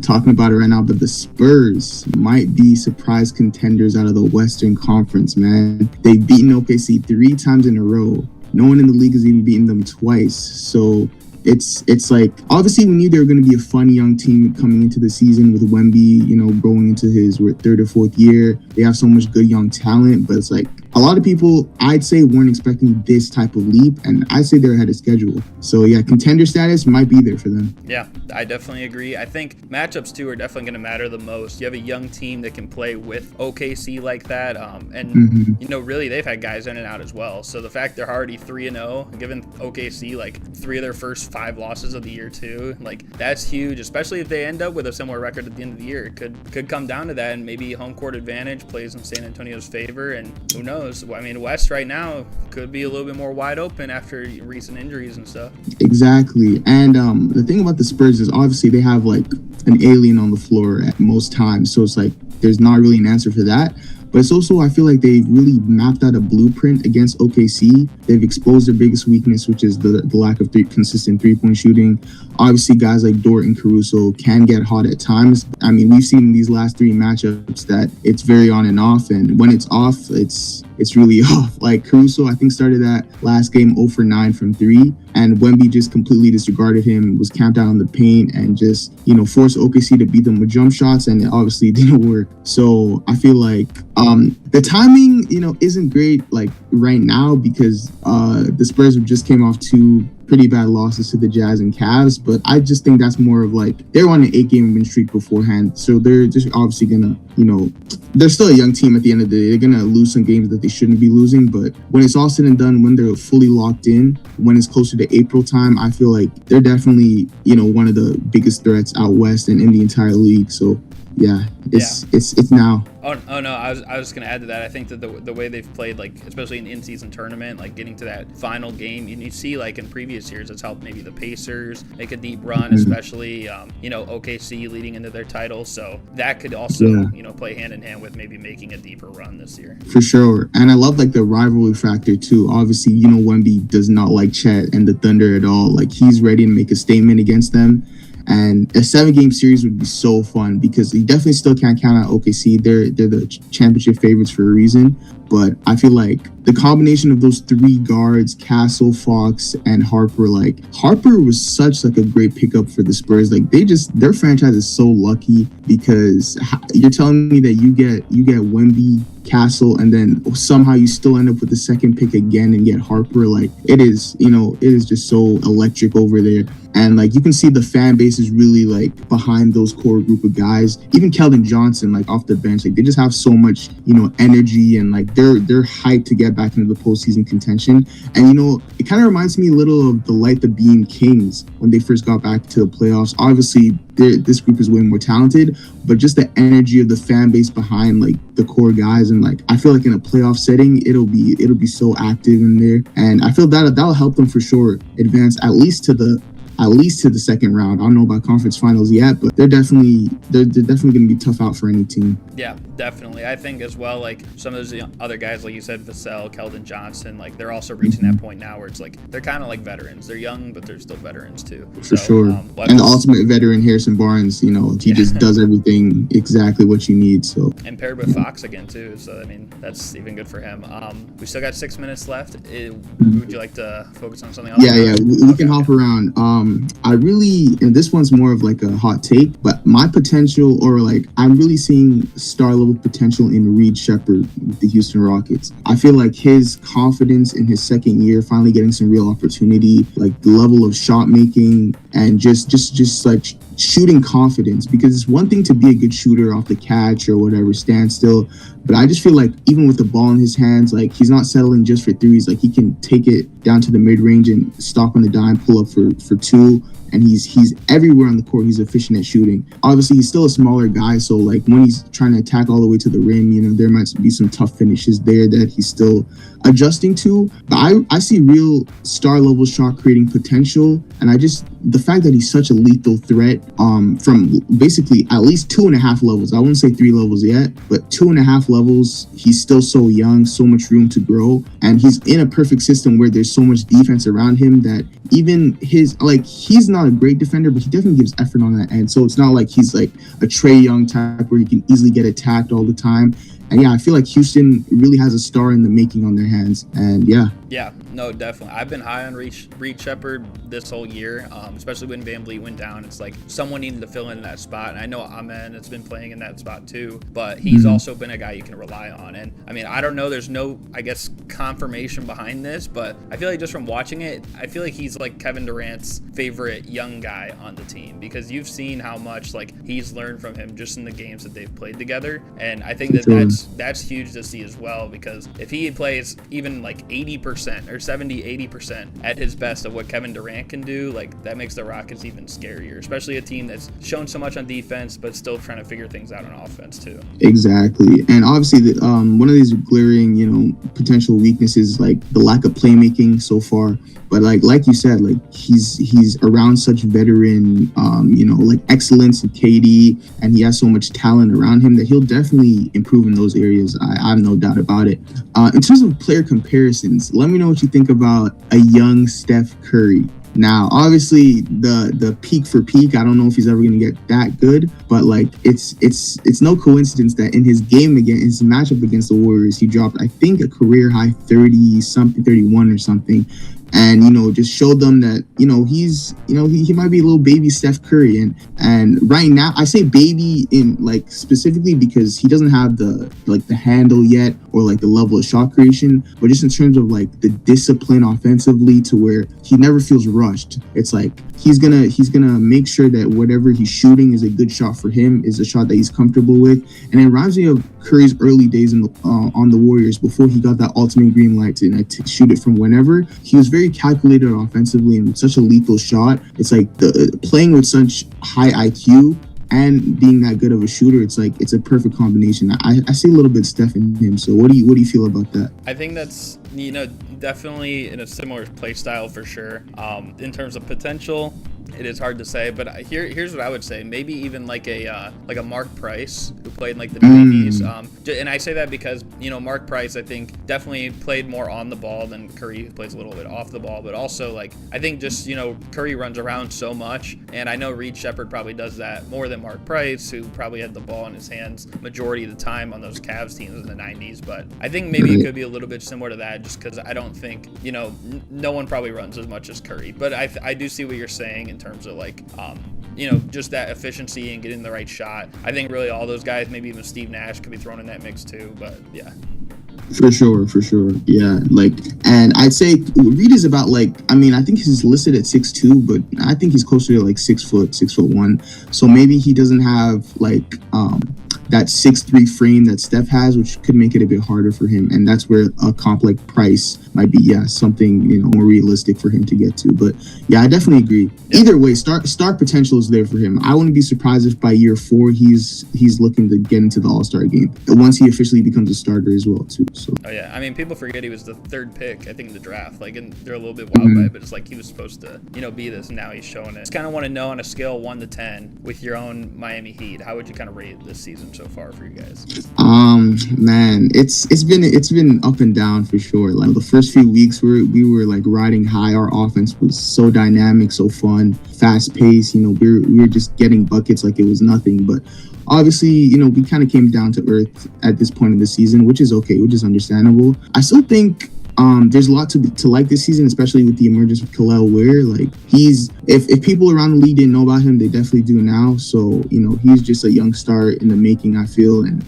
talking about it right now, but the Spurs might be surprise contenders out of the Western Conference, man. They've beaten OKC 3 times in a row. No one in the league has even beaten them twice. So it's like, obviously we knew they were going to be a fun young team coming into the season with Wemby, going into his 3rd or 4th year. They have so much good young talent, but it's like a lot of people, I'd say, weren't expecting this type of leap, and I'd say they're ahead of schedule. So yeah, contender status might be there for them. Yeah, I definitely agree. I think matchups too are definitely going to matter the most. You have a young team that can play with OKC like that, and really they've had guys in and out as well. So the fact they're already 3-0, given OKC like 3 of their first 5 losses of the year too, like that's huge. Especially if they end up with a similar record at the end of the year, it could come down to that, and maybe home court advantage plays in San Antonio's favor, and who knows. I mean, West right now could be a little bit more wide open after recent injuries and stuff. Exactly. And the thing about the Spurs is obviously they have like an alien on the floor at most times. So it's like there's not really an answer for that. But it's also, I feel like they've really mapped out a blueprint against OKC. They've exposed their biggest weakness, which is the lack of consistent three-point shooting. Obviously, guys like Dort and Caruso can get hot at times. I mean, we've seen in these last 3 matchups that it's very on and off. And when it's off, it's really off. Like Caruso, I think, started that last game 0 for 9 from 3. And Wemby just completely disregarded him, was camped out on the paint, and just, forced OKC to beat them with jump shots. And it obviously didn't work. So I feel like the timing, isn't great like right now, because the Spurs just came off 2 pretty bad losses to the Jazz and Cavs, but I just think that's more of like they're on an 8-game win streak beforehand, so they're just obviously gonna, they're still a young team at the end of the day. They're gonna lose some games that they shouldn't be losing, but when it's all said and done, when they're fully locked in, when it's closer to April time, I feel like they're definitely, one of the biggest threats out west and in the entire league. So yeah, it's now. Oh no, I was going to add to that. I think that the way they've played, like especially in in-season tournament, like getting to that final game, you see like in previous years, it's helped maybe the Pacers make a deep run, especially OKC leading into their title. So that could also play hand in hand with maybe making a deeper run this year. For sure, and I love like the rivalry factor too. Obviously, Wemby does not like Chet and the Thunder at all. Like he's ready to make a statement against them. And a 7-game series would be so fun, because you definitely still can't count out OKC. They're the championship favorites for a reason. But I feel like the combination of those three guards, Castle, Fox, and Harper, like Harper was such like a great pickup for the Spurs. Like their franchise is so lucky because you're telling me that you get Wemby, Castle, and then somehow you still end up with the second pick again and get Harper. Like it is just so electric over there. And like you can see the fan base is really like behind those core group of guys. Even Keldon Johnson, like off the bench, like they just have so much, energy, and like they're hyped to get back into the postseason contention. And it kind of reminds me a little of the Light the Beam Kings when they first got back to the playoffs. Obviously, this group is way more talented, but just the energy of the fan base behind like the core guys, and like I feel like in a playoff setting, it'll be so active in there, and I feel that'll help them for sure advance at least to the second round. I don't know about conference finals yet, but they're definitely going to be tough out for any team. Yeah, definitely. I think as well, like some of those other guys, like you said, Vassell, Keldon Johnson, like they're also reaching that point now where it's like they're kind of like veterans. They're young, but they're still veterans too. For sure. And the ultimate veteran, Harrison Barnes, he just does everything exactly what you need. So and paired with Fox again too. So I mean, that's even good for him. We still got 6 minutes left. Would you like to focus on something else? Yeah, we can hop around. And this one's more of like a hot take, but my potential, or like I'm really seeing star level potential in Reed Shepherd with the Houston Rockets. I feel like his confidence in his second year, finally getting some real opportunity, like the level of shot making and just like shooting confidence, because it's one thing to be a good shooter off the catch or whatever, stand still, but I just feel like even with the ball in his hands, like he's not settling just for threes. Like he can take it down to the mid-range and stop on the dime, pull up for two, and he's everywhere on the court. He's efficient at shooting. Obviously, he's still a smaller guy, so like when he's trying to attack all the way to the rim, there might be some tough finishes there that he's still adjusting to. But I see real star level shot creating potential, and the fact that he's such a lethal threat from basically at least 2.5 levels. I wouldn't say 3 levels yet, but 2.5 levels. He's still so young, so much room to grow, and he's in a perfect system where there's so much defense around him that even he's not a great defender, but he definitely gives effort on that end. So it's not like he's like a Trae Young type where he can easily get attacked all the time. And yeah, I feel like Houston really has a star in the making on their hands. And yeah. Yeah, no, definitely. I've been high on Reed Shepherd this whole year, especially when VanVleet went down. It's like someone needed to fill in that spot. And I know Eamon has been playing in that spot too, but he's also been a guy you can rely on. And I mean, I don't know, there's no, I guess, confirmation behind this, but I feel like just from watching it, I feel like he's like Kevin Durant's favorite young guy on the team, because you've seen how much like he's learned from him just in the games that they've played together. And I think that's huge to see as well, because if he plays even like 80% or 70-80% at his best of what Kevin Durant can do, like that makes the Rockets even scarier, especially a team that's shown so much on defense but still trying to figure things out on offense too. Exactly. And obviously one of these glaring potential weaknesses is like the lack of playmaking so far, but like you said, like he's around such veteran like excellence of KD, and he has so much talent around him that he'll definitely improve in those areas. I have no doubt about it. In terms of player comparisons, let me know what you think about a young Steph Curry. Now, obviously, the peak for peak, I don't know if he's ever going to get that good, but like it's no coincidence that in his matchup against the Warriors, he dropped, I think, a career high 30-something, 31 or something. And just showed them that he's he might be a little baby Steph Curry, and right now I say baby in like specifically because he doesn't have the handle yet or like the level of shot creation, but just in terms of like the discipline offensively to where he never feels rushed. It's like he's gonna make sure that whatever he's shooting is a good shot for him, is a shot that he's comfortable with, and it reminds me of Curry's early days on the Warriors before he got that ultimate green light to shoot it from whenever. He was very calculated offensively and such a lethal shot. It's like playing with such high IQ and being that good of a shooter. It's like it's a perfect combination. I see a little bit of Steph in him. So what do you feel about that? I think that's definitely in a similar play style for sure. In terms of potential, it is hard to say, but here's what I would say. Maybe even like a Mark Price who played in like the 90s. And I say that because, you know, Mark Price, I think, definitely played more on the ball than Curry, who plays a little bit off the ball. But also, like, I think just, you know, Curry runs around so much, and I know Reed Shepherd probably does that more than Mark Price, who probably had the ball in his hands majority of the time on those Cavs teams in the 90s. But I think maybe it could be a little bit similar to that, just because I don't think, you know, no one probably runs as much as Curry. But I do see what you're saying in terms of, like, you know, just that efficiency and getting the right shot. I think really all those guys, maybe even Steve Nash, could be thrown in that mix too. But yeah. For sure. Yeah. Like, and I'd say Reed is about, like, I mean, I think he's listed at 6'2", but I think he's closer to like 6 foot, 6'1". So maybe he doesn't have like that 6'3" frame that Steph has, which could make it a bit harder for him. And that's where a comp like Price might be, something, you know, more realistic for him to get to. But yeah, I definitely agree. Either way, star potential is there for him. I wouldn't be surprised if by year 4 he's looking to get into the All-Star game once he officially becomes a starter as well too. So. Oh yeah, I mean, people forget he was the 3rd pick, I think, in the draft. Like, and they're a little bit wild by it, but it's like he was supposed to, you know, be this, and now he's showing it. Just kind of want to know, on a scale 1 to 10 with your own Miami Heat, how would you kind of rate this season so far for you guys? Man, it's been up and down for sure. Like, the first few weeks we were like riding high. Our offense was so dynamic, so fun, fast paced. You know, we were just getting buckets like it was nothing. But obviously, you know, we kind of came down to earth at this point of the season, which is okay, which is understandable. I still think there's a lot to like this season, especially with the emergence of Kel'el Ware. Like, he's, if people around the league didn't know about him, they definitely do now. So, you know, he's just a young star in the making, I feel, and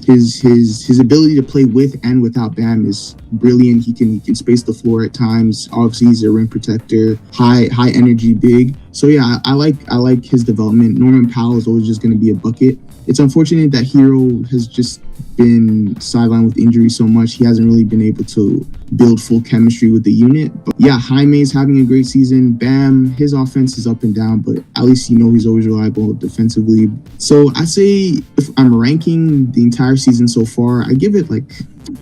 his ability to play with and without Bam is brilliant. He can space the floor at times. Obviously, he's a rim protector, high energy big. So yeah, I like his development. Norman Powell is always just going to be a bucket. It's unfortunate that Hero has just been sidelined with injury so much. He hasn't really been able to build full chemistry with the unit. But yeah, Jaime's having a great season. Bam, his offense is up and down, but at least, you know, he's always reliable defensively. So I say, if I'm ranking the entire season so far, I give it like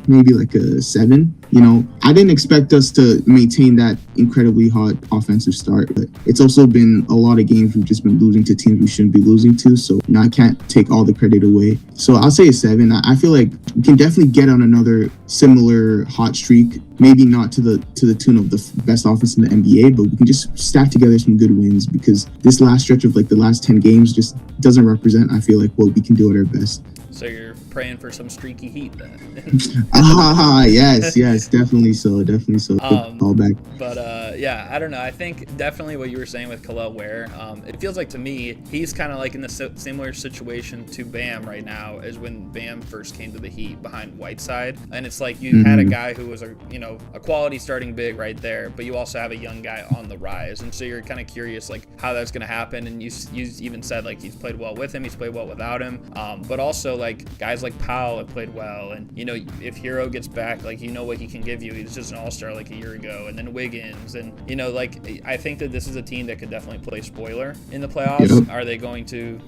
maybe like a 7. You know, I didn't expect us to maintain that incredibly hot offensive start, but it's also been a lot of games we've just been losing to teams we shouldn't be losing to. So, you know, I can't take all the credit away. So I'll say a 7. I feel like we can definitely get on another similar hot streak. Maybe not to the tune of the best offense in the NBA, but we can just stack together some good wins, because this last stretch of like the last 10 games just doesn't represent, I feel like, what we can do at our best. So you're praying for some streaky Heat then? Yes, definitely so. All back. But yeah, I don't know. I think definitely what you were saying with Kel'el Ware, it feels like to me he's kind of like in the similar situation to Bam right now as when Bam first came to the Heat behind Whiteside, and it's like you had a guy who was a quality starting big right there, but you also have a young guy on the rise, and so you're kind of curious like how that's going to happen. And you even said like he's played well with him, he's played well without him, but also like guys like Powell have played well, and you know, if Hero gets back, like, you know what he can give you. He's just an all-star like a year ago, and then Wiggins, and you know, like, I think that this is a team that could definitely play spoiler in the playoffs. Yep. Are they going to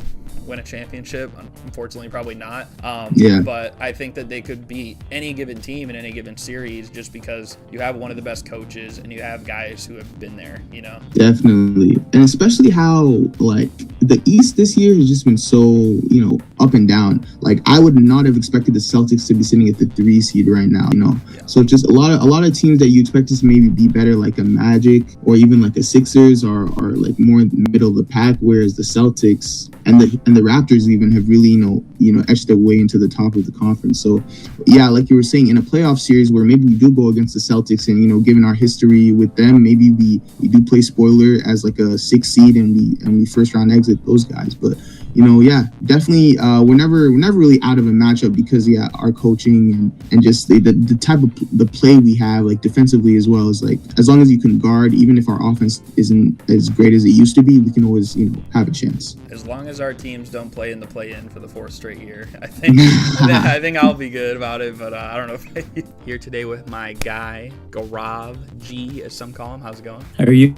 win a championship? Unfortunately, probably not. But I think that they could beat any given team in any given series, just because you have one of the best coaches and you have guys who have been there, you know? Definitely. And especially how, like, the East this year has just been so, you know, up and down. Like, I would not have expected the Celtics to be sitting at the 3 seed right now, you know? Yeah. So just a lot of teams that you expect to maybe be better, like a Magic or even like a Sixers, are like more in the middle of the pack, whereas the Celtics and the Raptors even have really, you know, etched their way into the top of the conference. So yeah, like you were saying, in a playoff series where maybe we do go against the Celtics, and, you know, given our history with them, maybe we do play spoiler as like a 6 seed and we first round exit those guys. But, you know, yeah, definitely we're never really out of a matchup, because yeah, our coaching and just the type of the play we have, like defensively as well, is like, as long as you can guard, even if our offense isn't as great as it used to be, we can always, you know, have a chance. As long as our teams don't play in the play-in for the 4th straight year, I think I'll be good about it. But I don't know if I'm here today with my guy Gaurav G, as some call him. How's it going? How are you?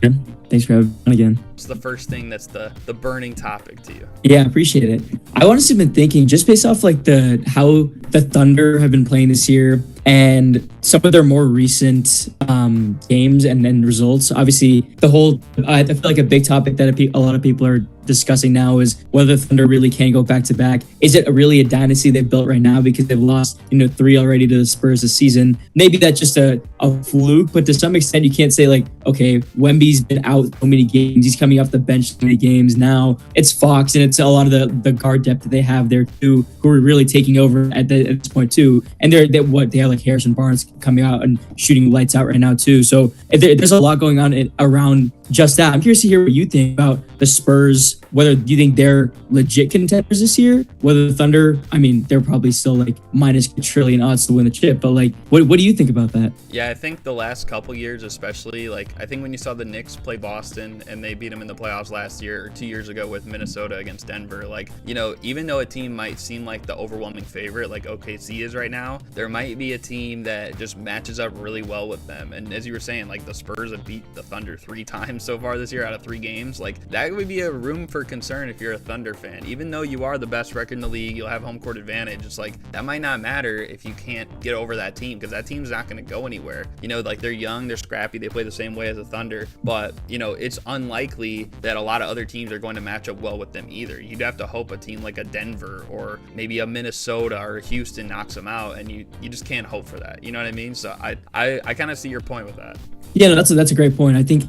Thanks for having me again. What's the first thing that's the burning topic to you? Yeah, I appreciate it. I honestly been thinking, just based off like how the Thunder have been playing this year, and some of their more recent games and then results. Obviously, I feel like a big topic that a lot of people are discussing now is whether Thunder really can go back to back. Is it really a dynasty they've built right now because they've lost 3 already to the Spurs this season? Maybe that's just a fluke, but to some extent you can't say like, okay, Wemby's been out so many games, he's coming off the bench so many games. Now it's Fox and it's a lot of the guard depth that they have there too, who are really taking over at this point too. And they have like Harrison Barnes coming out and shooting lights out right now too. So there's a lot going on around just that. I'm curious to hear what you think about the Spurs, whether you think they're legit contenders this year, whether the Thunder, I mean, they're probably still like minus a trillion odds to win the chip, but like, what do you think about that? Yeah, I think the last couple years, especially, like, I think when you saw the Knicks play Boston and they beat them in the playoffs last year or 2 years ago with Minnesota against Denver, like, even though a team might seem like the overwhelming favorite, like OKC is right now, there might be a team that just matches up really well with them. And as you were saying, like, the Spurs have beat the Thunder 3 times so far this year out of 3 games. Like, that would be a room for concern if you're a Thunder fan. Even though you are the best record in the league, you'll have home court advantage. It's like, that might not matter if you can't get over that team, because that team's not going to go anywhere. Like, they're young, they're scrappy, they play the same way as the Thunder, but it's unlikely that a lot of other teams are going to match up well with them either. You'd have to hope a team like a Denver or maybe a Minnesota or Houston knocks them out, and you just can't hope for that. You know what I mean? So I kind of see your point with that. Yeah, no, that's a great point. I think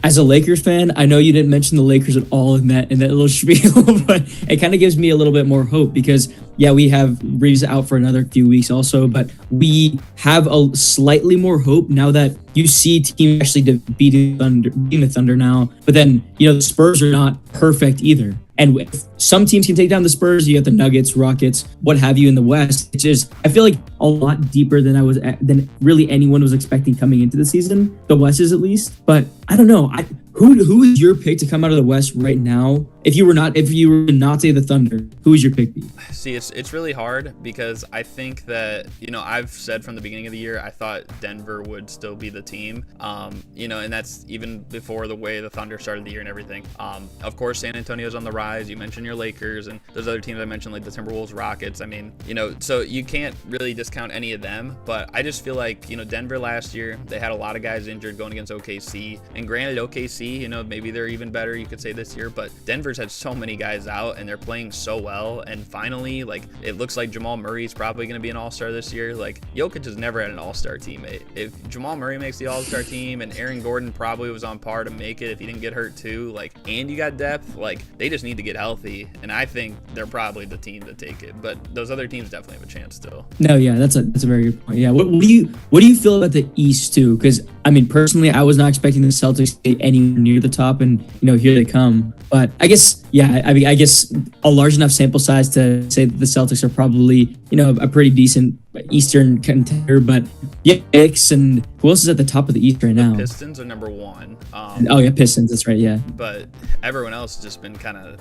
as a Lakers fan, I know you didn't mention the Lakers at all in that little spiel, but it kind of gives me a little bit more hope because, yeah, we have Reeves out for another few weeks also, but we have a slightly more hope now that you see teams actually beating the Thunder now. But then, the Spurs are not perfect either. And if some teams can take down the Spurs, you have the Nuggets, Rockets, what have you in the West. It's just, I feel like a lot deeper than really anyone was expecting coming into the season. The West is at least, but I don't know. Who is your pick to come out of the West right now? If you were to not say the Thunder, who is your pick be? See, it's really hard because I think that, I've said from the beginning of the year, I thought Denver would still be the team, and that's even before the way the Thunder started the year and everything. Of course, San Antonio's on the rise. You mentioned your Lakers and those other teams I mentioned, like the Timberwolves, Rockets. I mean, so you can't really discount any of them, but I just feel like, Denver last year, they had a lot of guys injured going against OKC, and granted, OKC, maybe they're even better, you could say, this year, but Denver's had so many guys out and they're playing so well, and finally, like, it looks like Jamal Murray's probably going to be an all-star this year. Like, Jokic has never had an all-star teammate. If Jamal Murray makes the all-star team, and Aaron Gordon probably was on par to make it if he didn't get hurt too, like, and you got depth, like, they just need to get healthy, and I think they're probably the team to take it, but those other teams definitely have a chance still. No, yeah, that's a very good point. Yeah, what do you feel about the East too? Because I mean, personally, I was not expecting the Celtics to be anywhere near the top, and here they come. But I guess, yeah, I guess a large enough sample size to say that the Celtics are probably, a pretty decent Eastern contender. But yeah, Knicks, and who else is at the top of the East right now? The Pistons are number 1. Oh yeah, Pistons. That's right. Yeah. But everyone else has just been kind of,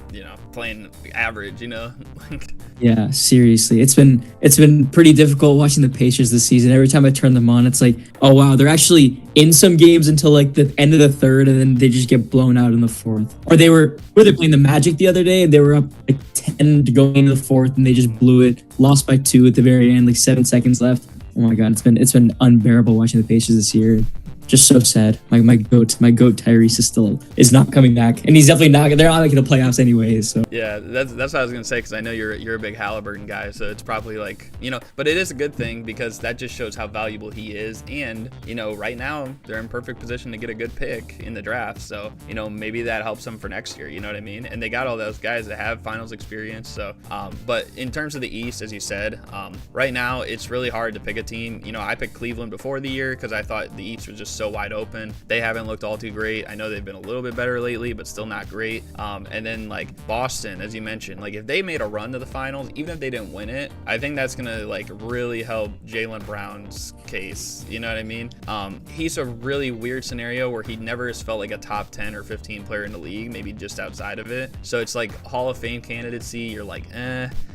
playing average. Yeah, seriously, it's been pretty difficult watching the Pacers this season. Every time I turn them on, it's like, oh wow, they're actually in some games until like the end of the third, and then they just get blown out in the fourth. Or they were playing the Magic the other day, and they were up like 10 to go into the fourth, and they just blew it, lost by 2 at the very end, like 7 seconds left. Oh my god, it's been unbearable watching the Pacers this year. Just so sad. My goat Tyrese is not coming back, and he's definitely not. They're not making the playoffs anyways. So yeah, that's what I was gonna say, because I know you're a big Halliburton guy, so it's probably like, but it is a good thing because that just shows how valuable he is, and right now they're in perfect position to get a good pick in the draft, so maybe that helps them for next year. You know what I mean? And they got all those guys that have finals experience. So, but in terms of the East, as you said, right now it's really hard to pick a team. I picked Cleveland before the year because I thought the East was just so wide open. They haven't looked all too great. I know they've been a little bit better lately, but still not great. And then like Boston, as you mentioned, like if they made a run to the finals, even if they didn't win it, I think that's gonna like really help Jaylen Brown's case. You know what I mean? He's a really weird scenario where he never has felt like a top 10 or 15 player in the league, maybe just outside of it. So it's like Hall of Fame candidacy. You're like,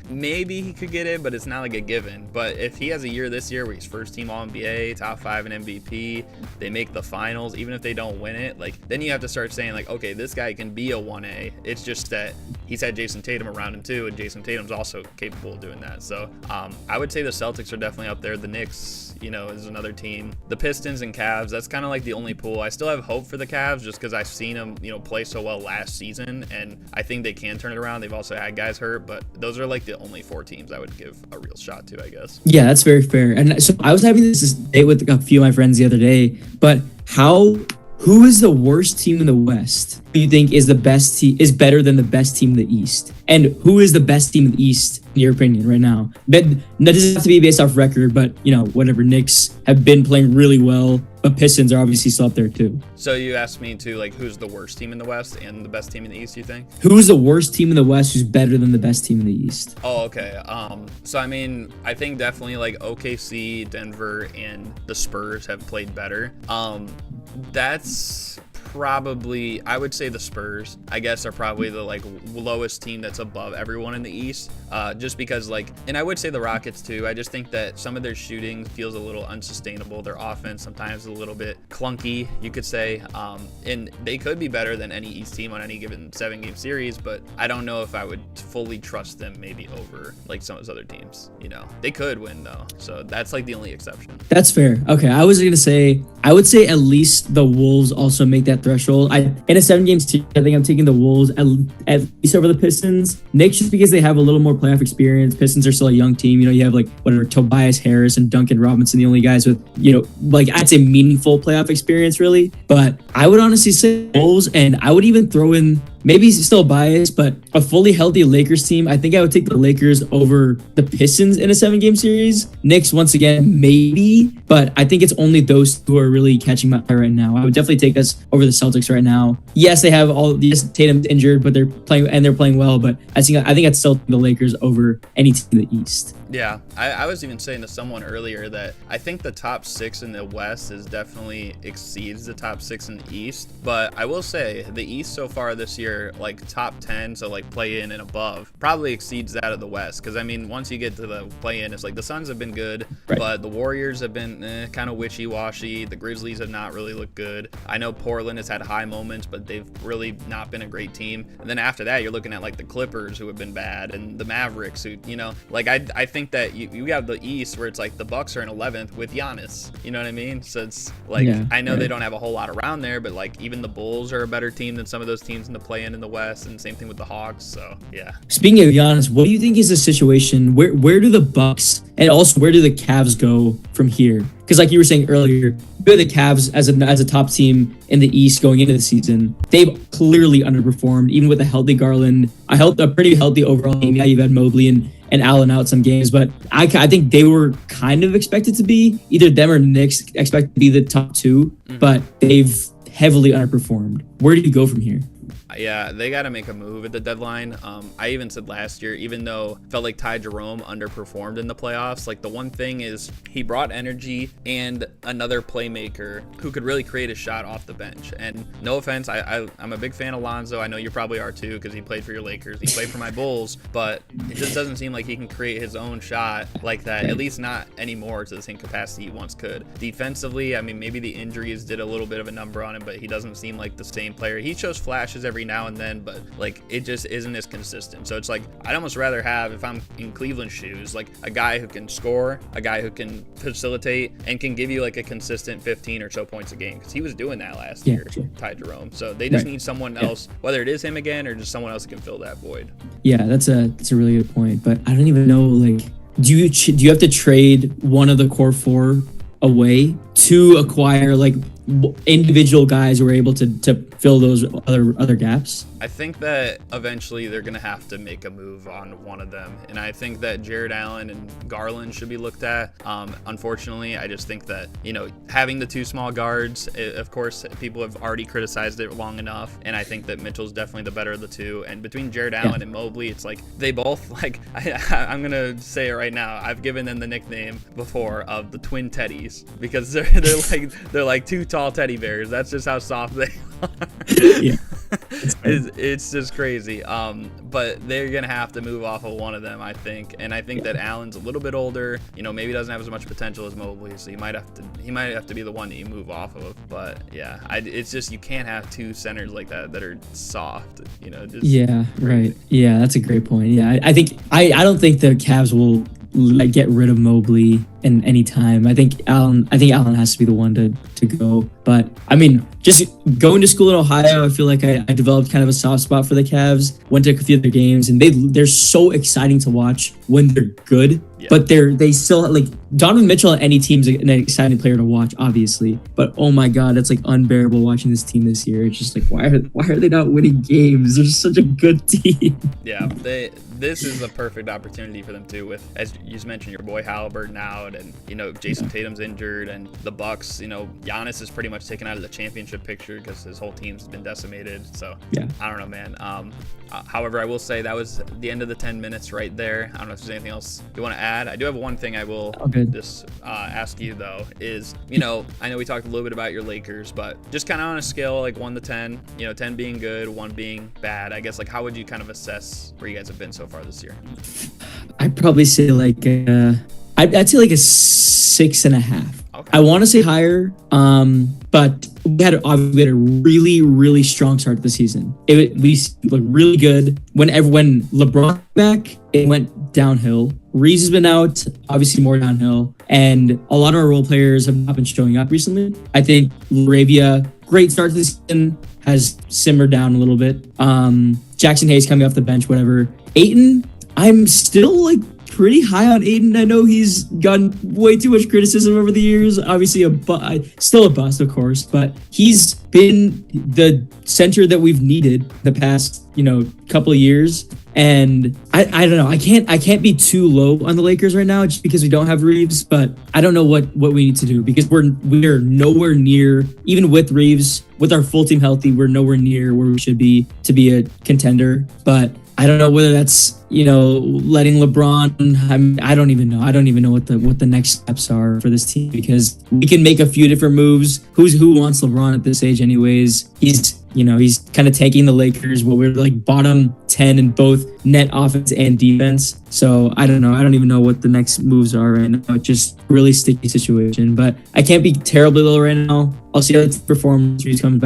maybe he could get in, but it's not like a given. But if he has a year this year where he's first team All-NBA, top 5 in MVP, they make the finals, even if they don't win it, like then you have to start saying like, okay, this guy can be a 1A. It's just that he's had Jason Tatum around him too, and Jason Tatum's also capable of doing that. So I would say the Celtics are definitely up there. The Knicks, is another team. The Pistons and Cavs, that's kind of like the only pool. I still have hope for the Cavs just because I've seen them, play so well last season, and I think they can turn it around. They've also had guys hurt, but those are like the only 4 teams I would give a real shot to, I guess. Yeah, that's very fair. And so I was having this debate with a few of my friends the other day, but who is the worst team in the West who you think is better than the best team in the East? And who is the best team in the East, in your opinion, right now? That doesn't have to be based off record, but, whatever. Knicks have been playing really well, but Pistons are obviously still up there too. So you asked me to, like, who's the worst team in the West and the best team in the East, you think? Who's the worst team in the West who's better than the best team in the East? Oh, okay. So, I mean, I think definitely, like, OKC, Denver, and the Spurs have played better. That's probably, I would say the Spurs, I guess, are probably the like lowest team that's above everyone in the East, just because and I would say the Rockets too. I just think that some of their shooting feels a little unsustainable. Their offense sometimes is a little bit clunky, you could say, and they could be better than any East team on any given 7-game series, but I don't know if I would fully trust them maybe over like some of those other teams. They could win though, so that's like the only exception. That's fair. Okay, I was gonna say, I would say at least the Wolves also make that threshold. In a 7-game series, I think I'm taking the Wolves at least over the Pistons. Knicks, just because they have a little more playoff experience. Pistons are still a young team. You have like Tobias Harris and Duncan Robinson, the only guys with I'd say meaningful playoff experience, really. But I would honestly say Wolves, and I would even throw in, maybe still biased, but a fully healthy Lakers team. I think I would take the Lakers over the Pistons in a 7-game series. Knicks, once again, maybe, but I think it's only those who are really catching my eye right now. I would definitely take us over the Celtics right now. Yes, they have Tatum's injured, but they're playing well. But I think I'd still take the Lakers over any team in the East. Yeah, I was even saying to someone earlier that I think the top 6 in the West is definitely exceeds the top 6 in the East. But I will say the East so far this year, like top 10, so like play in and above, probably exceeds that of the West. Because I mean, once you get to the play in, it's like the Suns have been good, right, but the Warriors have been kind of wishy-washy. The Grizzlies have not really looked good. I know Portland has had high moments, but they've really not been a great team. And then after that, you're looking at like the Clippers, who have been bad, and the Mavericks, who, I think that you have the East where it's like the Bucks are in 11th with Giannis. You know what I mean? So it's like, yeah, I know, right, they don't have a whole lot around there, but like even the Bulls are a better team than some of those teams in the play-in in the West, and same thing with the Hawks. So yeah. Speaking of Giannis, what do you think is the situation? Where do the Bucks and also where do the Cavs go from here? Because like you were saying earlier, the Cavs as a top team in the East going into the season, they've clearly underperformed, even with a healthy Garland, a pretty healthy overall team. Yeah, you've had Mobley and Allen out some games, but I think they were kind of expected to be, either them or Knicks expected to be the top 2, but they've heavily underperformed. Where do you go from here? Yeah, they got to make a move at the deadline. I even said last year, even though it felt like Ty Jerome underperformed in the playoffs, like the one thing is he brought energy and another playmaker who could really create a shot off the bench. And no offense, I'm a big fan of Lonzo. I know you probably are too, because he played for your Lakers. He played for my Bulls, but it just doesn't seem like he can create his own shot like that, at least not anymore to the same capacity he once could. Defensively, I mean, maybe the injuries did a little bit of a number on him, but he doesn't seem like the same player. He shows flashes every now and then, but like it just isn't as consistent. So it's like I'd almost rather have, if I'm in Cleveland's shoes, like a guy who can score, a guy who can facilitate, and can give you like a consistent 15 or so points a game, because he was doing that last year, sure, Ty Jerome. So they just need someone else, whether it is him again or just someone else who can fill that void. Yeah, that's a really good point. But I don't even know, like, do you have to trade one of the core 4 away to acquire like individual guys who are able to fill those other gaps? I think that eventually they're going to have to make a move on one of them. And I think that Jared Allen and Garland should be looked at. Unfortunately, I just think that, having the 2 small guards, of course, people have already criticized it long enough. And I think that Mitchell's definitely the better of the 2. And between Jared Allen and Mobley, it's like they both, like, I'm going to say it right now. I've given them the nickname before of the Twin Teddies, because they're like 2 tall teddy bears. That's just how soft they are. Yeah. It's just crazy. But they're gonna have to move off of one of them, I think. And I think that Allen's a little bit older. Maybe doesn't have as much potential as Mobley, so he might have to be the one that you move off of. But yeah, it's just you can't have two centers like that are soft. Yeah, right. Yeah, that's a great point. Yeah, I think I don't think the Cavs will get rid of Mobley in any time. I think Allen has to be the one to go. But I mean, just going to school in Ohio, I feel like I developed kind of a soft spot for the Cavs. Went to a few of their games, and they're so exciting to watch when they're good. Yeah. But they still, like, Donovan Mitchell at any team's an exciting player to watch, obviously. But oh my God, it's like unbearable watching this team this year. It's just like, why are they not winning games? They're such a good team. Yeah, this is a perfect opportunity for them too. With, as you just mentioned, your boy Halliburton out, and Jason Tatum's injured, and the Bucks. Giannis is pretty much taken out of the championship picture because his whole team's been decimated. So yeah, I don't know, man. However, I will say that was the end of the 10 minutes right there. I don't know if there's anything else you want to add. I do have one thing I will just ask you though. Is I know we talked a little bit about your Lakers, but just kind of on a scale like 1 to 10. 10 being good, 1 being bad. I guess, like, how would you kind of assess where you guys have been so far this year? I'd probably say like I'd say like a 6.5. Okay. I want to say higher, but we had a really, really strong start to the season. We looked really good. When LeBron back, it went downhill. Reeves has been out, obviously more downhill, and a lot of our role players have not been showing up recently. I think Laravia, great start to the season, has simmered down a little bit. Jackson Hayes coming off the bench, whatever. Ayton, I'm still like pretty high on Ayton. I know he's gotten way too much criticism over the years. Obviously, still a bust, of course, but he's been the center that we've needed the past, couple of years. And I don't know. I can't be too low on the Lakers right now just because we don't have Reeves. But I don't know what we need to do because we're nowhere near, even with Reeves, with our full team healthy, we're nowhere near where we should be to be a contender. But I don't know whether that's, letting LeBron. I don't even know. I don't even know what the next steps are for this team because we can make a few different moves. Who wants LeBron at this age anyways? He's kind of tanking the Lakers, but we're like bottom 10 in both net offense and defense. So I don't know. I don't even know what the next moves are right now. It's just really sticky situation, but I can't be terribly low right now. I'll see how it performs. Reeves comes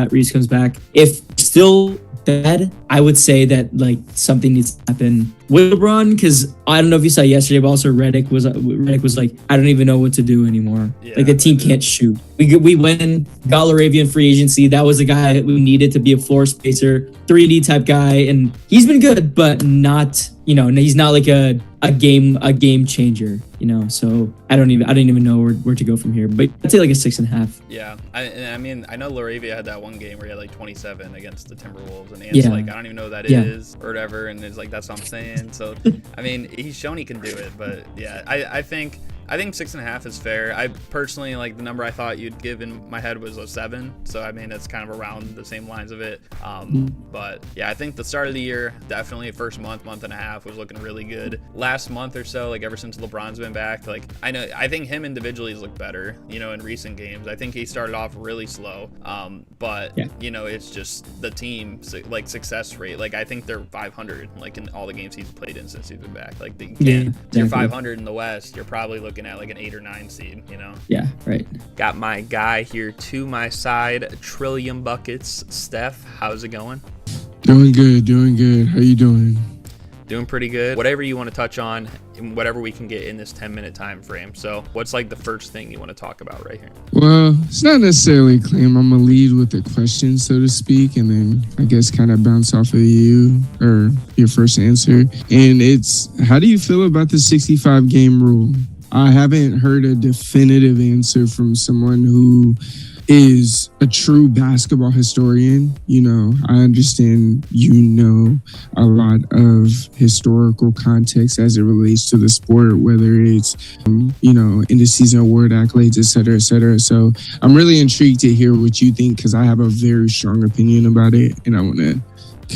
back. If still bad, I would say that like something needs to happen with LeBron because I don't know if you saw yesterday, but also Redick was like, I don't even know what to do anymore. Yeah, like the team can't shoot. We went and got Laravia in free agency. That was the guy that we needed to be a floor spacer, 3D type guy, and he's been good, but not, he's not like a game changer, so I don't even know where to go from here, but I'd say like a 6.5. Yeah. I mean, I know Laravia had that one game where he had like 27 against the Timberwolves, and Ant's like, I don't even know who that is or whatever, and it's like, that's what I'm saying. So I mean, he's shown he can do it, but yeah, I think 6.5 is fair. I personally, like, the number I thought you'd give in my head was a 7. So, I mean, it's kind of around the same lines of it. But yeah, I think the start of the year, definitely first month and a half was looking really good. Last month or so, like ever since LeBron's been back, like I think him individually has looked better, in recent games. I think he started off really slow. But it's just the team, like, success rate. Like, I think they're 500, like, in all the games he's played in since he's been back. Like, you're 500 in the West, you're probably looking at like an 8 or 9 seed, Yeah, right. Got my guy here to my side, Trill Buckets. Steph, how's it going? Doing good. How you doing? Doing pretty good. Whatever you want to touch on, whatever we can get in this 10-minute time frame. So what's like the first thing you want to talk about right here? Well, it's not necessarily a claim. I'm going to lead with a question, so to speak, and then I guess kind of bounce off of you or your first answer. And it's, how do you feel about the 65 game rule? I haven't heard a definitive answer from someone who is a true basketball historian. I understand a lot of historical context as it relates to the sport, whether it's, end of season award accolades, et cetera, et cetera. So I'm really intrigued to hear what you think because I have a very strong opinion about it and I want to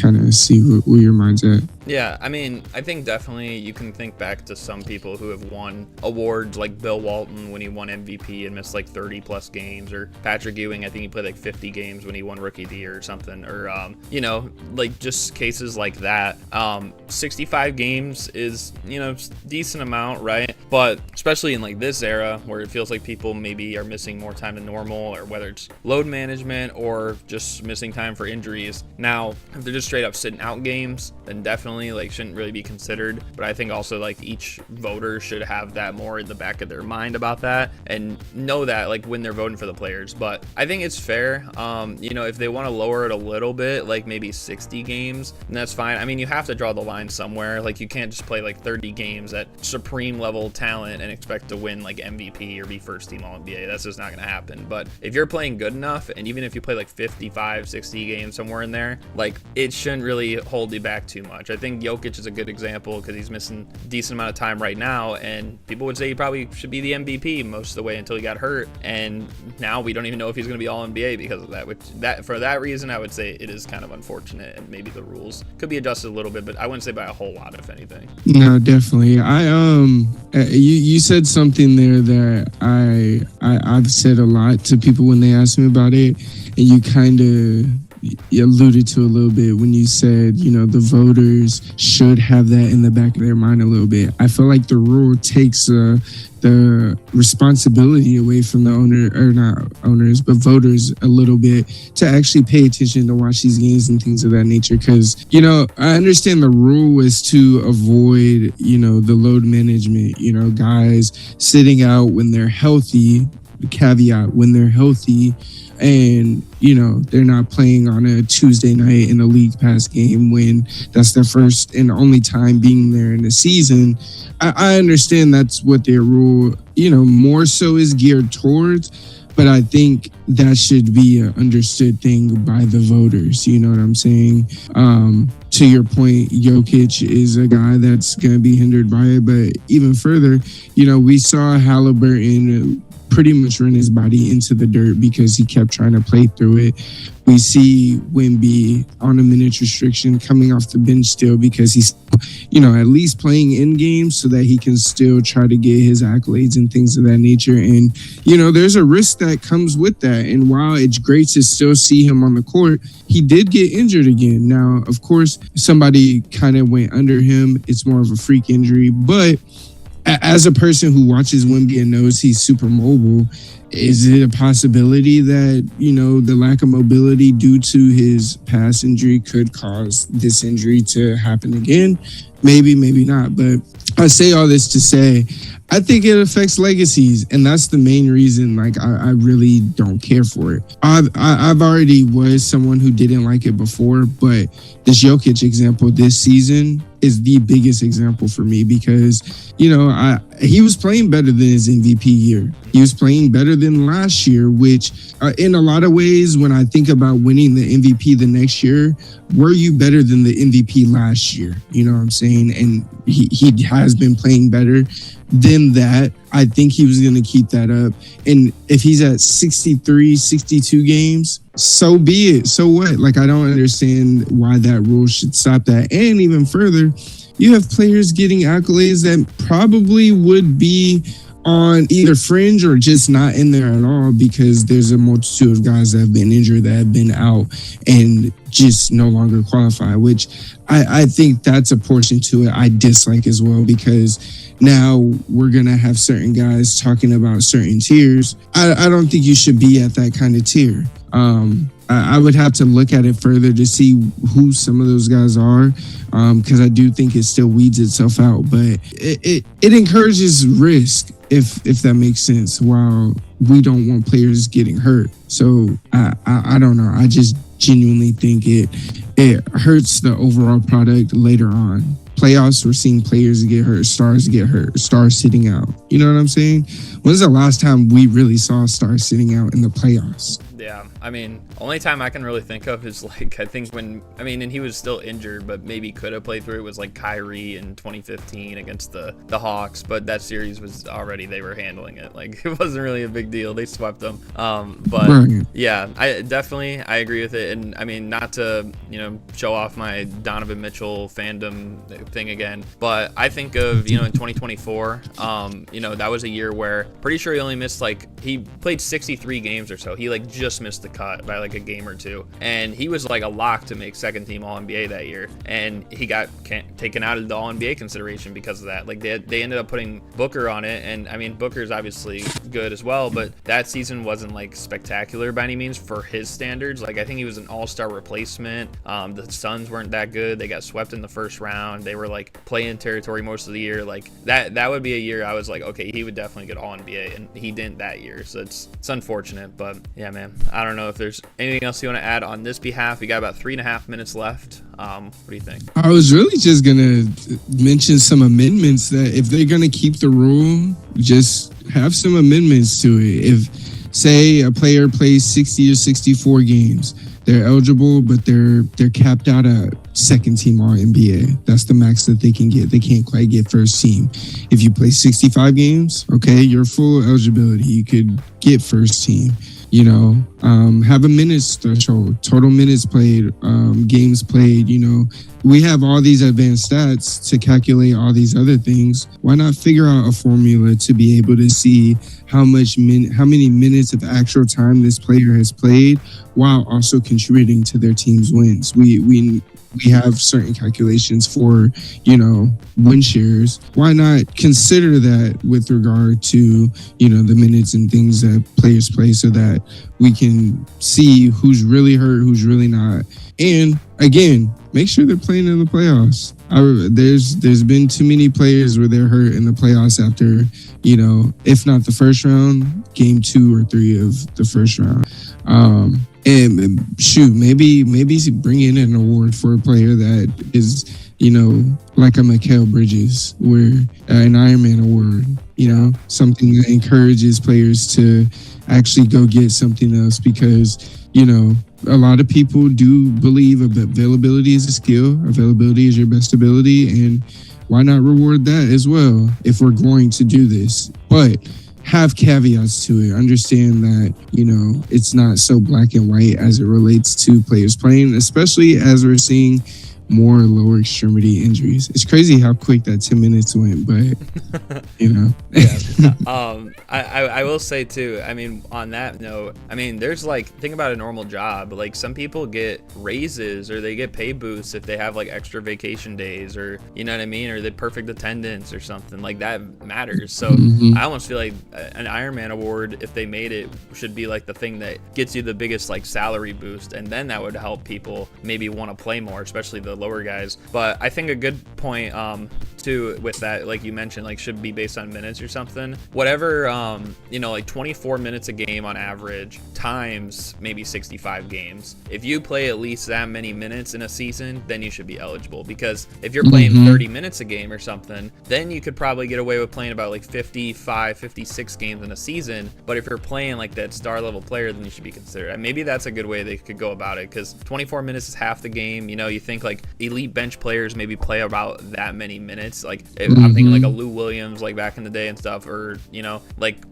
kind of see where your mind's at. Yeah, I mean, I think definitely you can think back to some people who have won awards like Bill Walton when he won MVP and missed like 30 plus games, or Patrick Ewing, I think he played like 50 games when he won Rookie of the Year or something, or, like just cases like that. 65 games is, decent amount, right? But especially in like this era where it feels like people maybe are missing more time than normal, or whether it's load management or just missing time for injuries. Now, if they're just straight up sitting out games, then definitely like shouldn't really be considered. But I think also like each voter should have that more in the back of their mind about that and know that like when they're voting for the players. But I think it's fair. If they want to lower it a little bit, like maybe 60 games, and that's fine. I mean, you have to draw the line somewhere. Like you can't just play like 30 games at supreme level talent and expect to win like MVP or be first team All NBA. That's just not going to happen. But if you're playing good enough, and even if you play like 55, 60 games somewhere in there, like it shouldn't really hold you back too much. I think Jokic is a good example because he's missing a decent amount of time right now, and people would say he probably should be the MVP most of the way until he got hurt, and now we don't even know if he's going to be All NBA because of that. For that reason, I would say it is kind of unfortunate, and maybe the rules could be adjusted a little bit, but I wouldn't say by a whole lot, if anything. No, definitely. You said something there that I've said a lot to people when they ask me about it, and you kind of alluded to a little bit when you said, the voters should have that in the back of their mind a little bit. I feel like the rule takes the responsibility away from the voters a little bit to actually pay attention to watch these games and things of that nature. Because, I understand the rule was to avoid, the load management, guys sitting out when they're healthy, caveat, when they're healthy, and they're not playing on a Tuesday night in a league pass game when that's their first and only time being there in the season. I understand that's what their rule more so is geared towards, but I think that should be an understood thing by the voters. You know what I'm saying? To your point, Jokic is a guy that's going to be hindered by it, but even further, we saw Halliburton pretty much run his body into the dirt because he kept trying to play through it. We see Wemby on a minutes restriction coming off the bench still because he's, at least playing in games so that he can still try to get his accolades and things of that nature. And, there's a risk that comes with that. And while it's great to still see him on the court, he did get injured again. Now, of course, somebody kind of went under him. It's more of a freak injury, but as a person who watches Wemby and knows he's super mobile, is it a possibility that, the lack of mobility due to his past injury could cause this injury to happen again? Maybe, maybe not. But I say all this to say, I think it affects legacies, and that's the main reason. Like, I really don't care for it. I've already was someone who didn't like it before, but this Jokic example this season is the biggest example for me because, he was playing better than his MVP year. He was playing better than last year, which in a lot of ways, when I think about winning the MVP the next year, were you better than the MVP last year? You know what I'm saying? And he has been playing better than that. I think he was going to keep that up. And if he's at 63, 62 games, so be it. So what? Like, I don't understand why that rule should stop that. And even further, you have players getting accolades that probably would be on either fringe or just not in there at all because there's a multitude of guys that have been injured, that have been out and just no longer qualify, which I think that's a portion to it I dislike as well, because now we're going to have certain guys talking about certain tiers. I don't think you should be at that kind of tier. I would have to look at it further to see who some of those guys are, because I do think it still weeds itself out. But it encourages risk, if that makes sense, while we don't want players getting hurt. So I don't know. I just genuinely think it hurts the overall product later on. Playoffs, we're seeing players get hurt, stars sitting out. You know what I'm saying? When's the last time we really saw stars sitting out in the playoffs? Yeah, I mean, only time I can really think of is like, I think and he was still injured, but maybe could have played through it, was like Kyrie in 2015 against the Hawks. But that series was already, they were handling it. Like, it wasn't really a big deal. They swept them. But yeah, I agree with it. And I mean, not to, show off my Donovan Mitchell fandom thing again, but I think of, in 2024, that was a year where pretty sure he only missed he played 63 games or so. He just missed the cut by a game or two, and he was a lock to make second team All NBA that year, and he got taken out of the All NBA consideration because of that. They ended up putting Booker on it, and I mean, Booker's obviously good as well, but that season wasn't spectacular by any means for his standards. I think he was an all-star replacement. The Suns weren't that good. They got swept in the first round. They were play-in territory most of the year. That would be a year I was okay, he would definitely get All NBA, and he didn't that year, so it's unfortunate. But yeah, man, I don't know if there's anything else you want to add on this behalf. We got about 3.5 minutes left. What do you think? I was really just gonna mention some amendments that if they're gonna keep the rule, just have some amendments to it. If, say, a player plays 60 or 64 games, they're eligible, but they're capped out at second team All NBA. That's the max that they can get. They can't quite get first team. If you play 65 games, okay, you're full eligibility. You could get first team. Have a minutes threshold, total minutes played, games played. We have all these advanced stats to calculate all these other things. Why not figure out a formula to be able to see how many minutes of actual time this player has played while also contributing to their team's wins? We have certain calculations for, win shares. Why not consider that with regard to, the minutes and things that players play, so that we can see who's really hurt, who's really not. And again, make sure they're playing in the playoffs. There's been too many players where they're hurt in the playoffs after, if not the first round, game 2 or 3 of the first round. And shoot, maybe bring in an award for a player that is, like a Mikal Bridges, where an Ironman award, something that encourages players to actually go get something else, because, a lot of people do believe availability is a skill. Availability is your best ability, and why not reward that as well if we're going to do this? But have caveats to it. Understand that, it's not so black and white as it relates to players playing, especially as we're seeing more lower extremity injuries. It's crazy how quick that 10 minutes went, but I will say too, I mean, on that note, I mean, there's think about a normal job. Some people get raises or they get pay boosts if they have extra vacation days, or you know what I mean, or the perfect attendance or something that matters. So I almost feel like an Ironman award, if they made it, should be the thing that gets you the biggest salary boost, and then that would help people maybe want to play more, especially the lower guys. But I think a good point too with that, you mentioned, should be based on minutes or something. Whatever, 24 minutes a game on average times maybe 65 games. If you play at least that many minutes in a season, then you should be eligible. Because if you're playing 30 minutes a game or something, then you could probably get away with playing about 55, 56 games in a season. But if you're playing that star level player, then you should be considered. And maybe that's a good way they could go about it, because 24 minutes is half the game. You think elite bench players maybe play about that many minutes. I'm thinking a Lou Williams back in the day and stuff, or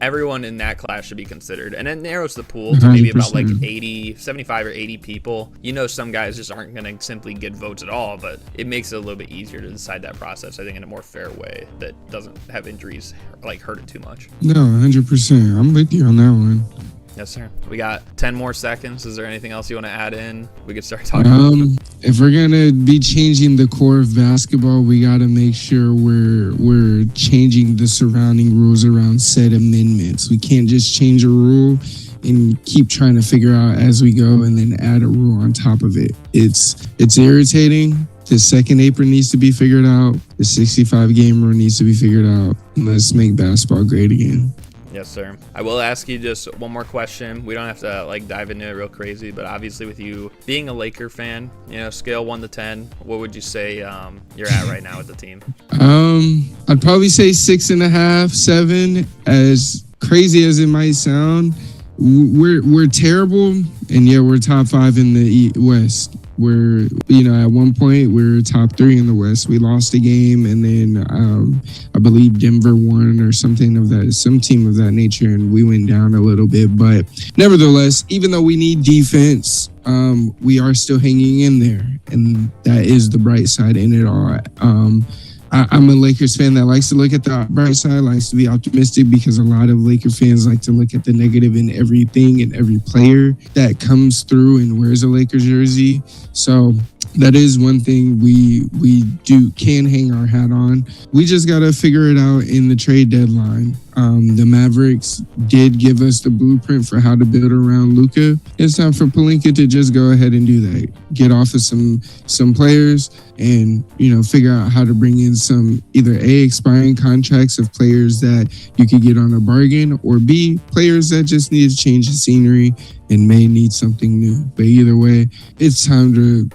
everyone in that class should be considered. And it narrows the pool to maybe about 75 or 80 people. Some guys just aren't going to simply get votes at all, but it makes it a little bit easier to decide that process, I think, in a more fair way that doesn't have injuries hurt it too much. No, 100%. I'm with you on that one. Yes, sir. We got 10 more seconds. Is there anything else you want to add in? We could start talking. If we're gonna be changing the core of basketball, we gotta make sure we're changing the surrounding rules around said amendments. We can't just change a rule and keep trying to figure out as we go and then add a rule on top of it. It's irritating. The second apron needs to be figured out. The 65 game rule needs to be figured out. Let's make basketball great again. Yes, sir. I will ask you just one more question. We don't have to dive into it real crazy, but obviously with you being a Laker fan, scale 1 to 10, what would you say you're at right now with the team? I'd probably say 6.5, 7. As crazy as it might sound, we're terrible, and yet we're top 5 in the West. We're, at one point we were top 3 in the West. We lost a game, and then I believe Denver won or some team of that nature, and we went down a little bit. But nevertheless, even though we need defense, we are still hanging in there, and that is the bright side in it all. I'm a Lakers fan that likes to look at the bright side, likes to be optimistic, because a lot of Laker fans like to look at the negative in everything and every player that comes through and wears a Lakers jersey. So that is one thing we can hang our hat on. We just got to figure it out in the trade deadline. The Mavericks did give us the blueprint for how to build around Luka. It's time for Pelinka to just go ahead and do that. Get off of some players and, figure out how to bring in some either A, expiring contracts of players that you could get on a bargain, or B, players that just need to change the scenery and may need something new. But either way, it's time to,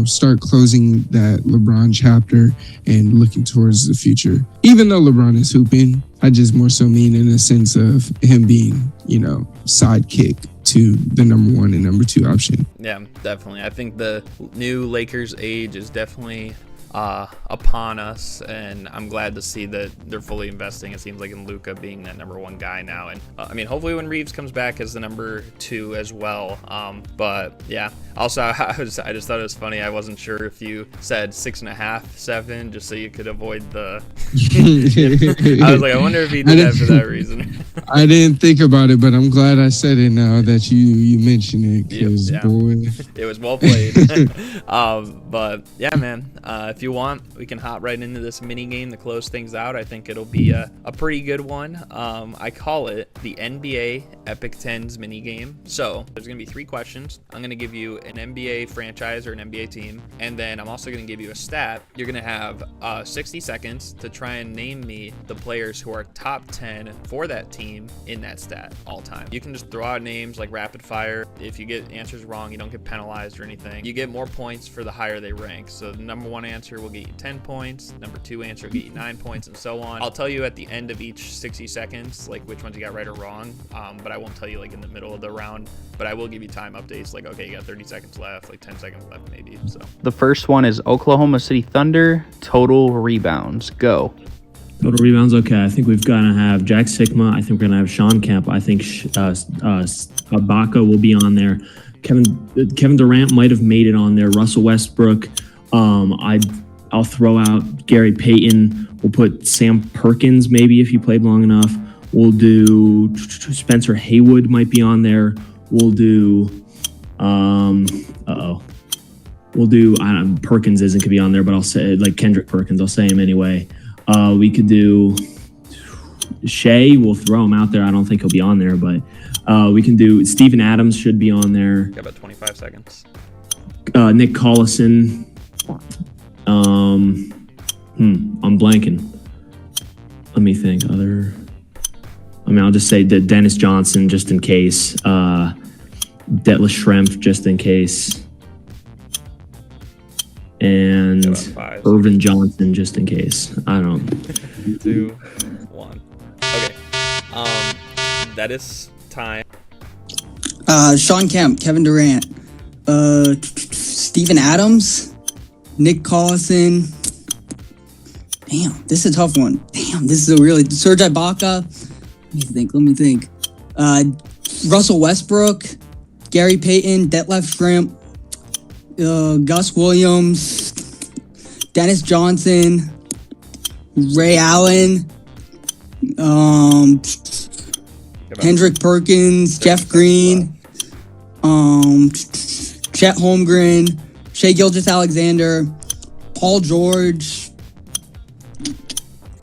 start closing that LeBron chapter and looking towards the future. Even though LeBron is hooping, I just more so mean in the sense of him being, sidekick to the number 1 and number 2 option. Yeah, definitely. I think the new Lakers age is definitely upon us, and I'm glad to see that they're fully investing, it seems like, in Luka being that number 1 guy now. And hopefully when Reeves comes back as the number 2 as well. But yeah, also I just thought it was funny. I wasn't sure if you said 6.5, 7, just so you could avoid the I was like, I wonder if he did that for that reason. I didn't think about it, but I'm glad I said it now that you mentioned it, because boy, it was well played. But yeah, man, if you want, we can hop right into this mini game to close things out. I think it'll be a pretty good one. I call it the NBA Epic Tens Minigame. So there's gonna be 3 questions. I'm gonna give you an NBA franchise or an NBA team, and then I'm also gonna give you a stat. You're gonna have 60 seconds to try and name me the players who are top 10 for that team in that stat all time. You can just throw out names like rapid fire. If you get answers wrong, you don't get penalized or anything. You get more points for the higher they rank. So the number 1 answer will get you 10 points, number 2 answer will get you 9 points, and so on. I'll tell you at the end of each 60 seconds like which ones you got right or wrong, but I won't tell you like in the middle of the round. But I will give you time updates, like, okay, you got 30 seconds left, like 10 seconds left maybe. So The first one is Oklahoma City Thunder, total rebounds. Go. Total rebounds, okay. I think we've got to have Jack Sikma. I think we're going to have Sean Kemp. I think Ibaka will be on there. Kevin Durant might have made it on there. Russell Westbrook. I'll throw out Gary Payton. We'll put Sam Perkins maybe if he played long enough. We'll do Spencer Haywood might be on there. We'll do We'll do Perkins isn't gonna be on there, but I'll say like Kendrick Perkins. I'll say him anyway. We could do Shea. We'll throw him out there. I don't think he'll be on there, but we can do Steven Adams should be on there. Got about 25 seconds. Nick Collison. I'm blanking. Let me think. I'll just say Dennis Johnson just in case. Detlef Schrempf just in case. And Irvin Johnson just in case. I don't know. 2, 1. Okay. That is time. Sean Kemp, Kevin Durant, Steven Adams, Nick Collison. Damn, this is a tough one. Damn, this is a really Serge Ibaka. Let me think. Russell Westbrook, Gary Payton, Detlef Schrempf, Gus Williams, Dennis Johnson, Ray Allen, Kendrick Perkins, Jeff Green, Chet Holmgren, Shea Gilgeous-Alexander, Paul George.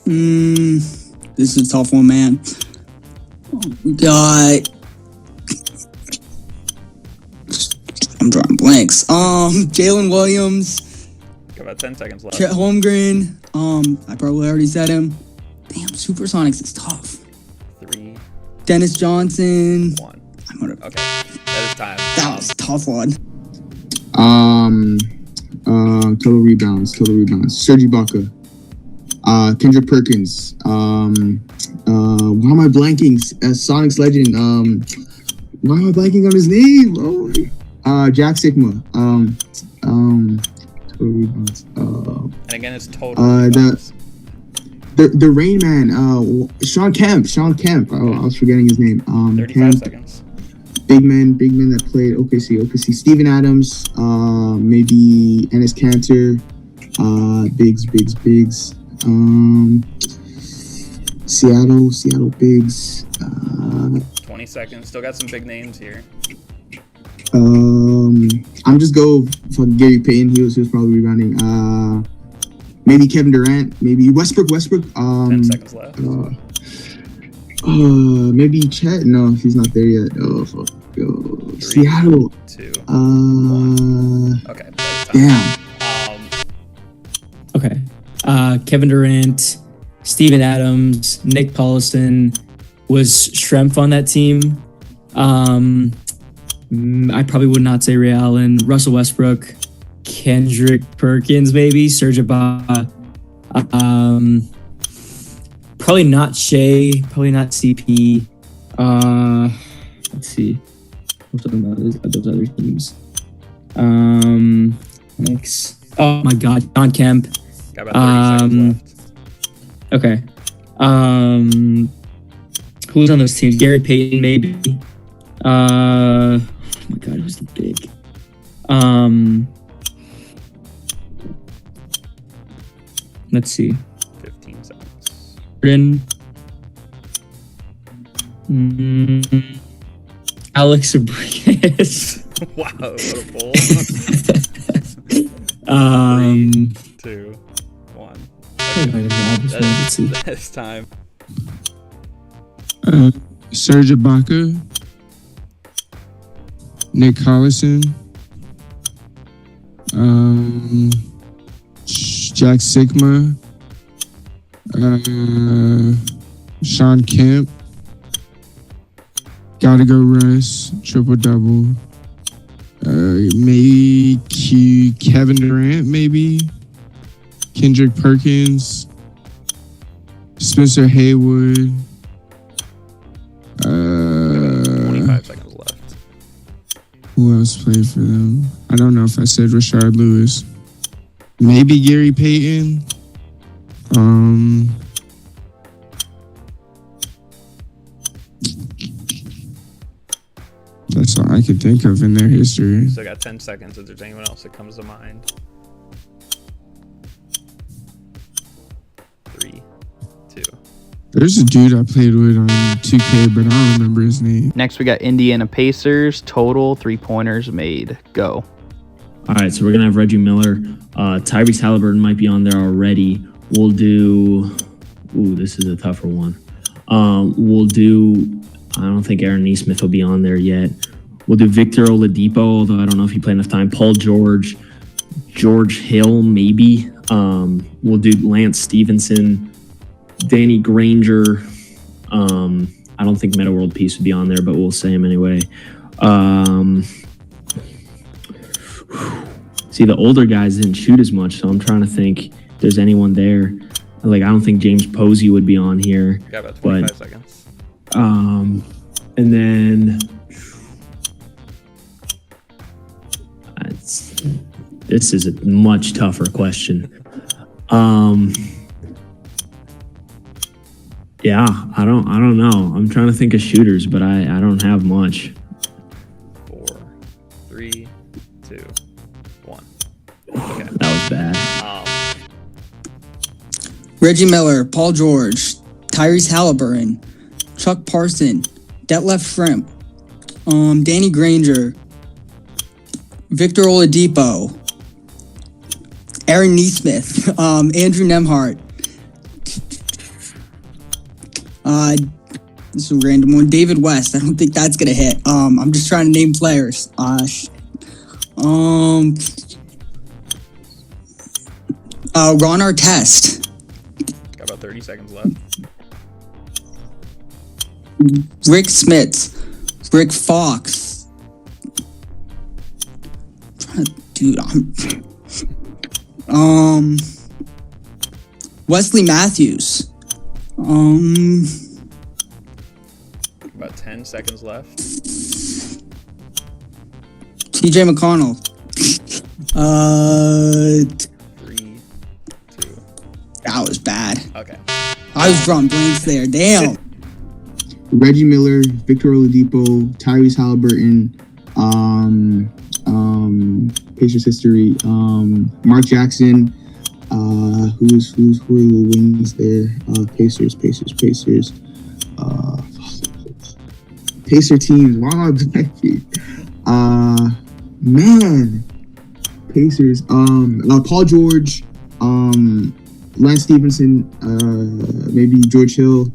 This is a tough one, man. We got. I'm drawing blanks. Jalen Williams. Got about 10 seconds left. Chet Holmgren. I probably already said him. Damn, Supersonics is tough. 3. Dennis Johnson. 1. Okay, that is time. That was a tough one. Total rebounds. Serge Ibaka. Kendrick Perkins. Why am I blanking? Sonics legend. Why am I blanking on his name? Oh, Jack Sigma. Total rebounds. And again, it's total rebounds. The Rain Man. Sean Kemp. Oh, I was forgetting his name. 35 Kemp. seconds. Big man that played OKC. Steven Adams. Maybe Enes Kanter. Bigs. Seattle Bigs. 20 seconds. Still got some big names here. I'm just go for Gary Payton. He was probably rebounding. Maybe Kevin Durant. Maybe Westbrook. 10 seconds left. Maybe Chet. No, he's not there yet. Oh, fuck. Three, Seattle. 2. Okay. Damn. Okay. Kevin Durant, Steven Adams, Nick Collison. Was Schrempf on that team? I probably would not say Ray Allen. Russell Westbrook, Kendrick Perkins, maybe Serge Ibaka. Probably not Shea. Probably not CP. Let's see. What's talking about those other teams? Next. Oh my God, John Kemp. Got about 30 seconds left. Okay. Who's on those teams? Gary Payton, maybe. Oh my God, who's the big? 15 seconds. Alex Abrines. Wow, what a bowl. 3, 2, 1. That's time. Serge Ibaka, Nick Collison, Jack Sigma, Sean Kemp, Gotta Go Russ, triple double. Maybe Kevin Durant, maybe Kendrick Perkins, Spencer Haywood. 25 seconds left. Who else played for them? I don't know if I said Rashard Lewis. Maybe Gary Payton. That's all I could think of in their history. Still got 10 seconds if there's anyone else that comes to mind. 3, 2. There's a dude I played with on 2K, but I don't remember his name. Next, we got Indiana Pacers. Total 3-pointers made. Go. All right, so we're going to have Reggie Miller. Tyrese Halliburton might be on there already. We'll do... Ooh, this is a tougher one. We'll do... I don't think Aaron Nesmith will be on there yet. We'll do Victor Oladipo, although I don't know if he played enough time. Paul George. George Hill, maybe. We'll do Lance Stevenson. Danny Granger. I don't think Meta World Peace would be on there, but we'll say him anyway. See, the older guys didn't shoot as much, so I'm trying to think if there's anyone there. Like, I don't think James Posey would be on here. Got about 25 seconds. And then this is a much tougher question. Yeah, I don't know. I'm trying to think of shooters, but I don't have much. 4, 3, 2, 1. Okay. That was bad. Reggie Miller, Paul George, Tyrese Halliburton, Chuck Parson, Detlef Schrempf, Danny Granger, Victor Oladipo, Aaron Nesmith, Andrew Nemhart. This is a random one. David West. I don't think that's gonna hit. I'm just trying to name players. Ron Artest. Got about 30 seconds left. Rick Smits, Rick Fox. Dude, Wesley Matthews. About 10 seconds left. TJ McConnell. 3, 2. That was bad. Okay. I was drawing blanks there. Damn. Reggie Miller, Victor Oladipo, Tyrese Halliburton, Pacers history, Mark Jackson, who are the wings there? Pacers. Pacer teams. Why am I blanking? Man. Pacers. Paul George, Lance Stevenson, maybe George Hill,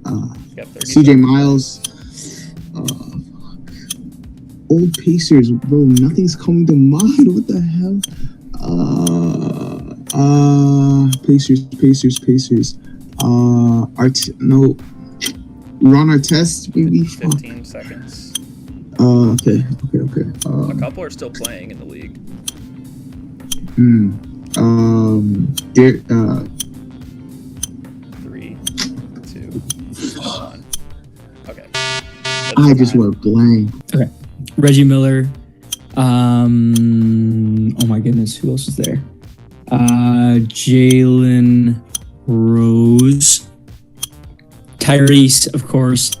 CJ Miles. Old Pacers, bro. Nothing's coming to mind. What the hell? Pacers. Ron Artest, maybe. 15 seconds. Okay. A couple are still playing in the league. 3, 2, 1. Okay. I just went blank. Okay. Reggie Miller. Oh my goodness, who else is there? Jalen Rose. Tyrese, of course.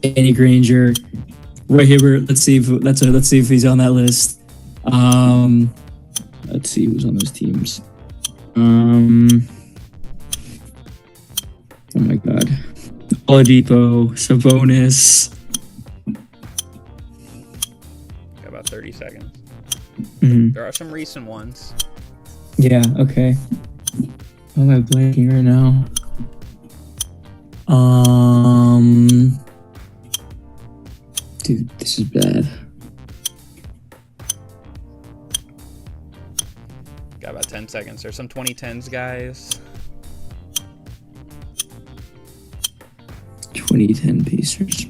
Danny Granger. Roy Hibbert. Let's see if he's on that list. Let's see who's on those teams. Oh my god. Oladipo, Sabonis. Got about 30 seconds. Mm-hmm. There are some recent ones. Yeah, okay. Why am I blanking right now? Dude, this is bad. Got about 10 seconds. There's some 2010s guys. 2010 Pacers.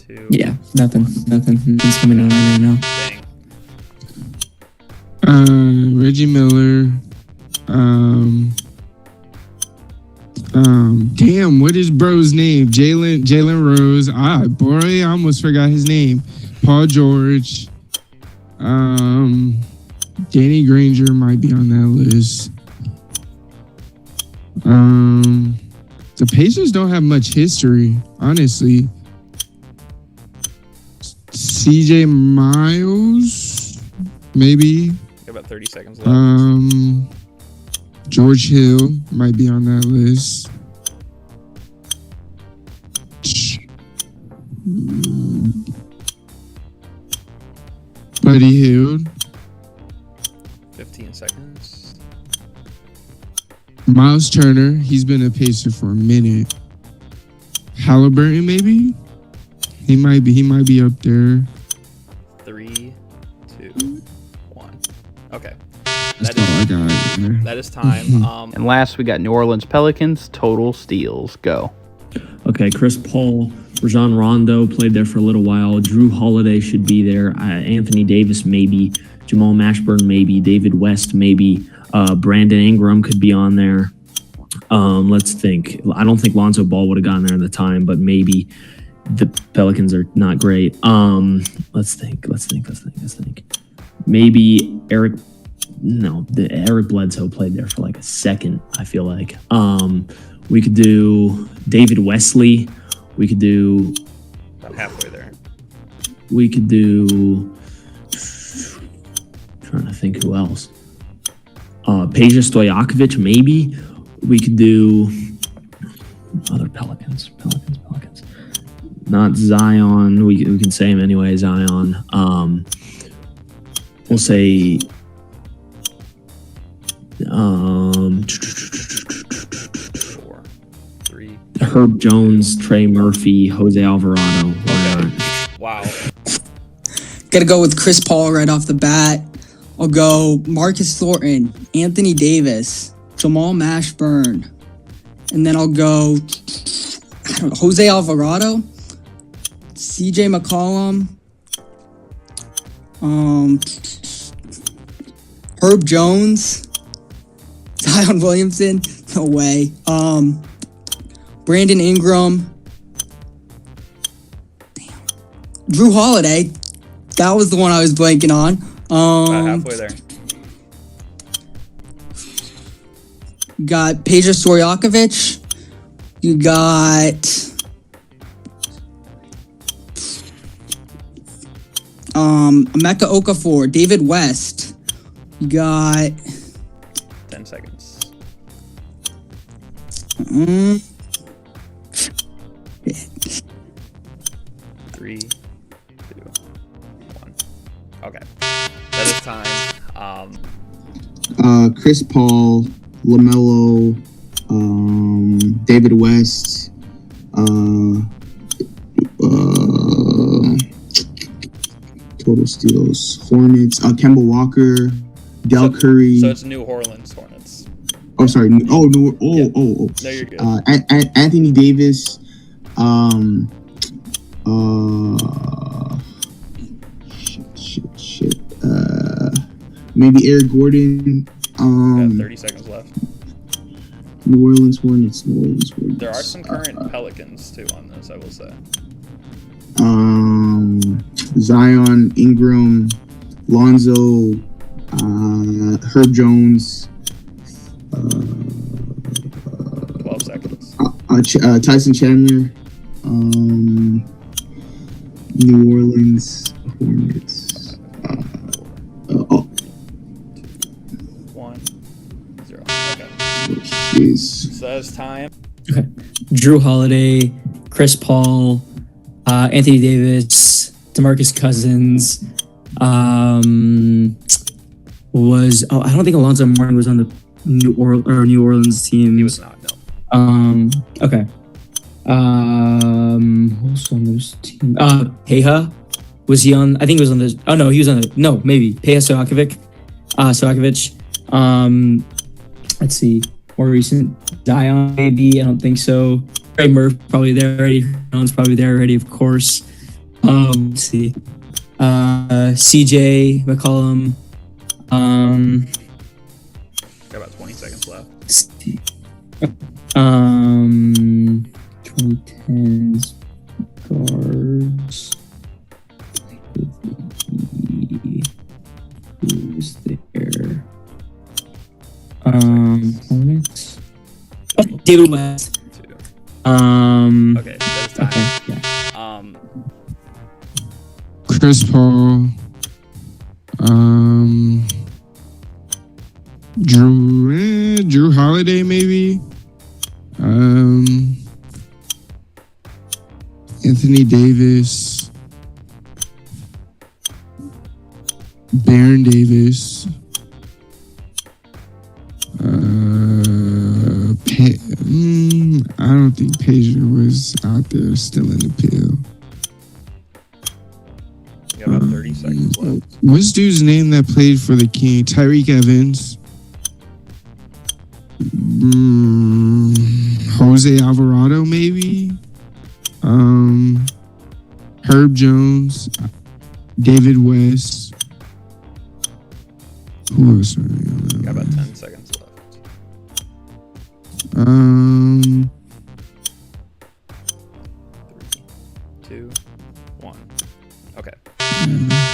2. Yeah, nothing. Nothing's coming on right now. Dang. Reggie Miller. Damn, what is bro's name? Jalen Rose. Boy, I almost forgot his name. Paul George. Danny Granger might be on that list. The Pacers don't have much history, honestly. CJ Miles, maybe. Got about 30 seconds left. George Hill might be on that list. Buddy Hield. 15 seconds. Miles Turner, he's been a Pacer for a minute. Halliburton, maybe? He might be up there. 3, 2, 1. Okay. That's all I got right there. That is time. And last, we got New Orleans Pelicans, total steals. Go. Okay, Chris Paul, Rajon Rondo played there for a little while. Drew Holiday should be there. Anthony Davis, maybe. Jamal Mashburn, maybe. David West, maybe. Brandon Ingram could be on there. Let's think. I don't think Lonzo Ball would have gotten there at the time, but maybe. The Pelicans are not great. Let's think. Maybe Eric Bledsoe played there for like a second, I feel like. We could do David Wesley. We could do About halfway there. We could do trying to think who else. Peja Stojakovic, maybe. We could do other Pelicans. Not Zion. We can say him anyway, Zion. We'll say Four, 3. Herb Jones, Trey Murphy, Jose Alvarado. Wow. Gotta go with Chris Paul right off the bat. I'll go Marcus Thornton, Anthony Davis, Jamal Mashburn, and then I'll go Jose Alvarado, CJ McCollum, Herb Jones, Zion Williamson, no way. Brandon Ingram, Drew Holiday. That was the one I was blanking on. About halfway there. Got Peja Stojakovic. You got Emeka Okafor, David West. You got 10 seconds. 3, 2, 1. Okay. That is time. Chris Paul, LaMelo, David West, total steals, Hornets, Kemba Walker, Del Curry. So it's New Orleans Hornets. Oh, sorry. Oh, no. Yeah. Oh. No, you're good. Anthony Davis. Shit. Maybe Eric Gordon. Got 30 seconds left. New Orleans Hornets. There are some current Pelicans too on this, I will say. Zion, Ingram, Lonzo, Herb Jones, 12 seconds. Tyson Chandler, New Orleans Hornets. 1, 0. Okay. Jeez. So that's time. Okay. Drew Holiday, Chris Paul, Anthony Davis, DeMarcus Cousins. I don't think Alonzo Mourning was on the New Orleans team. He was not, no. Okay. Who's on this team? Peja. Was he on? I think he was on the. Oh no, he was on the. No, maybe Peja Stojakovic. Let's see. More recent. Zion, maybe. I don't think so. Trey Murphy probably there already. Jones probably there already, of course. Let's see. CJ McCollum. Got about 20 seconds left. 2010s guards. Who's there? Hornets. Oh, David West. 2. Okay. Okay, that's time. Yeah. Chris Paul, Drew Holiday, maybe. Anthony Davis, Baron Davis, I don't think Peja was out there still in the pill. You got about 30 seconds left. What's dude's name that played for the King? Tyreek Evans. Jose Alvarado, maybe. Herb Jones, David West. Who else? You got about 10 seconds left. 3, 2, 1. Okay.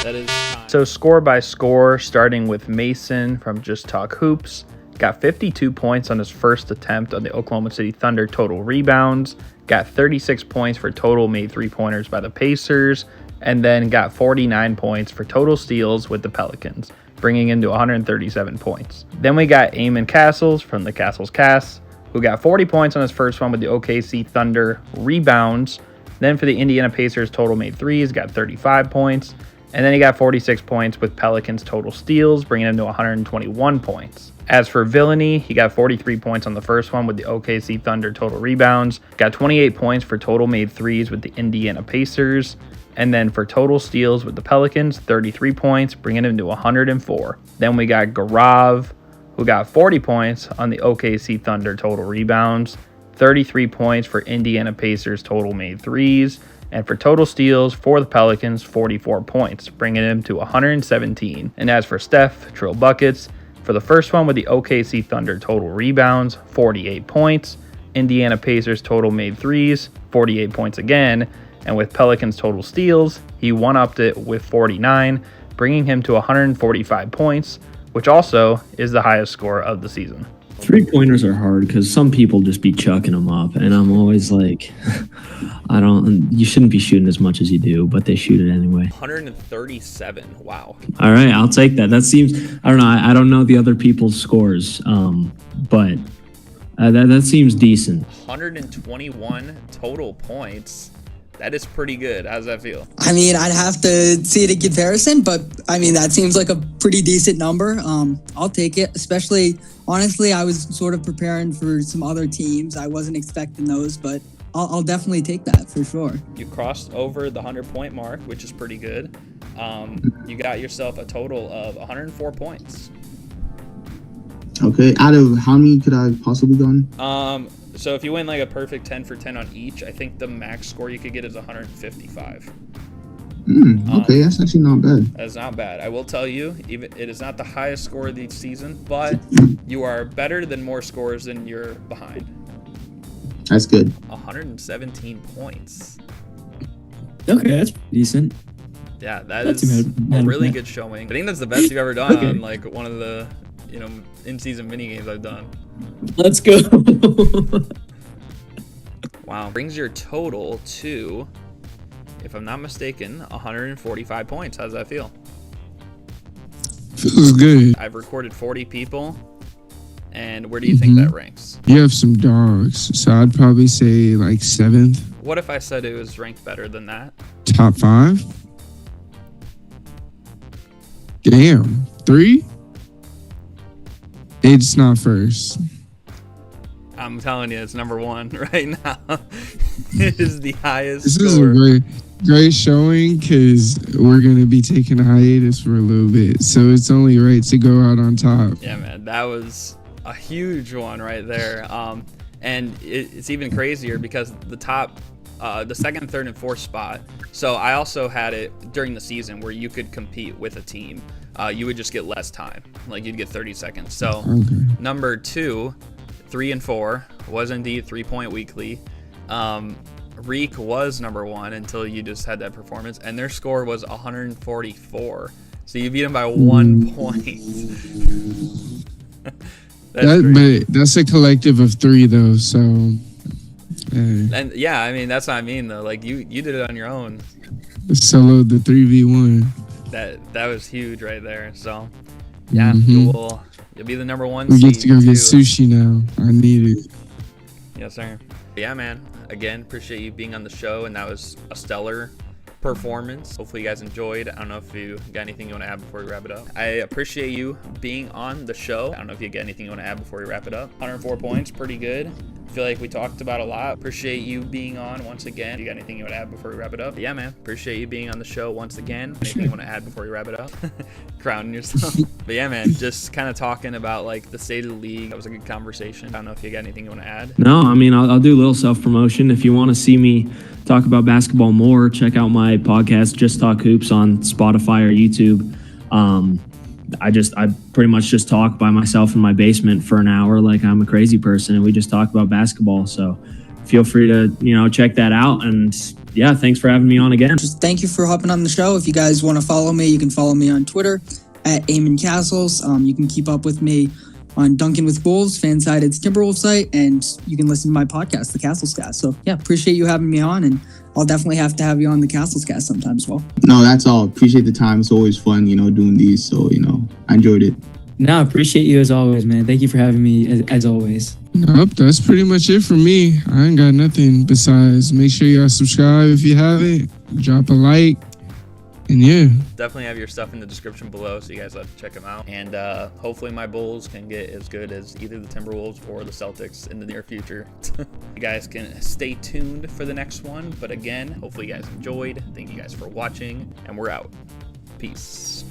That is time. So score by score, starting with Mason from Just Talk Hoops. Got 52 points on his first attempt on the Oklahoma City Thunder total rebounds. Got 36 points for total made three-pointers by the Pacers. And then got 49 points for total steals with the Pelicans, bringing him to 137 points. Then we got Eamon Cassels from the Cassels Cast, who got 40 points on his first one with the OKC Thunder rebounds. Then for the Indiana Pacers total made threes, got 35 points. And then he got 46 points with Pelicans total steals, bringing him to 121 points. As for Bullony, he got 43 points on the first one with the OKC Thunder total rebounds, got 28 points for total made threes with the Indiana Pacers, and then for total steals with the Pelicans, 33 points, bringing him to 104. Then we got Gaurav, who got 40 points on the OKC Thunder total rebounds, 33 points for Indiana Pacers total made threes, and for total steals for the Pelicans, 44 points, bringing him to 117. And as for Steph, Trill Buckets, for the first one with the OKC Thunder total rebounds, 48 points, Indiana Pacers total made threes, 48 points again, And with Pelicans' total steals, he one-upped it with 49, bringing him to 145 points, which also is the highest score of the season. 3-pointers are hard because some people just be chucking them up, and I'm always like, you shouldn't be shooting as much as you do, but they shoot it anyway. 137. Wow. All right, I'll take that. That seems, I don't know, I don't know the other people's scores, but that seems decent. 121 total points. That is pretty good. How does that feel? I mean, I'd have to see it in comparison, but I mean, that seems like a pretty decent number. I'll take it, especially, honestly, I was sort of preparing for some other teams. I wasn't expecting those, but I'll definitely take that for sure. You crossed over the 100-point mark, which is pretty good. You got yourself a total of 104 points. Okay, out of how many could I possibly done? So if you win like a perfect 10 for 10 on each, I think the max score you could get is 155. Okay, that's actually not bad. That's not bad. I will tell you, even it is not the highest score of the season, but you are better than more scores than you're behind. That's good. 117 points. Okay, that's decent. Yeah, that's a really good showing. I think that's the best you've ever done on like one of the in-season mini games I've done. Let's go. Wow. Brings your total to, if I'm not mistaken, 145 points. How does that feel? Feels good. I've recorded 40 people. And where do you think that ranks? You have some dogs, so I'd probably say like 7th. What if I said it was ranked better than that? Top 5? Damn. 3? It's not first. I'm telling you, it's number 1 right now. It is the highest This score. is a great showing because we're going to be taking a hiatus for a little bit. So it's only right to go out on top. Yeah, man. That was a huge one right there. And it's even crazier because the top, the second, third, and fourth spot. So I also had it during the season where you could compete with a team. You would just get less time. Like you'd get 30 seconds. So number 2, 3, and 4 was indeed 3-point weekly. Reek was number 1 until you just had that performance, and their score was 144. So you beat them by 1 point. But that's a collective of 3 though, so. And yeah, I mean that's what I mean though. Like you did it on your own. Solo the 3v1. That was huge right there. So yeah, you'll be the number 1 We seed get to go too. get sushi now. I need it. Yes, sir. Yeah, man. Again, appreciate you being on the show, and that was a stellar performance. Hopefully you guys enjoyed. I don't know if you got anything you want to add before we wrap it up. I appreciate you being on the show. I don't know if you got anything you want to add before we wrap it up. 104 points, pretty good. I feel like we talked about a lot. Appreciate you being on once again. You got anything you want to add before we wrap it up? But yeah, man. Appreciate you being on the show once again. Anything you want to add before we wrap it up? Crowning yourself. But yeah, man. Just kind of talking about like the state of the league. That was a good conversation. I don't know if you got anything you want to add. No, I mean, I'll do a little self-promotion. If you want to see me talk about basketball more, check out my podcast, Just Talk Hoops, on Spotify or YouTube. I pretty much just talk by myself in my basement for an hour like I'm a crazy person, and we just talk about basketball. So feel free to, check that out. And yeah, thanks for having me on again. Just thank you for hopping on the show. If you guys want to follow me, you can follow me on Twitter at Eamon Cassels. You can keep up with me on Dunkin' with Wolves, Fansided's Timberwolves site, and you can listen to my podcast, The Cassels Cast. So yeah, appreciate you having me on, and I'll definitely have to have you on the Cassels Cast sometime as well. No, that's all. Appreciate the time. It's always fun, doing these. So, I enjoyed it. No, appreciate you as always, man. Thank you for having me as always. Nope, that's pretty much it for me. I ain't got nothing besides make sure y'all subscribe if you haven't, drop a like, and yeah. Definitely have your stuff in the description below, so you guys have to check them out. And hopefully my Bulls can get as good as either the Timberwolves or the Celtics in the near future. You guys can stay tuned for the next one. But again, hopefully you guys enjoyed. Thank you guys for watching, and we're out. Peace.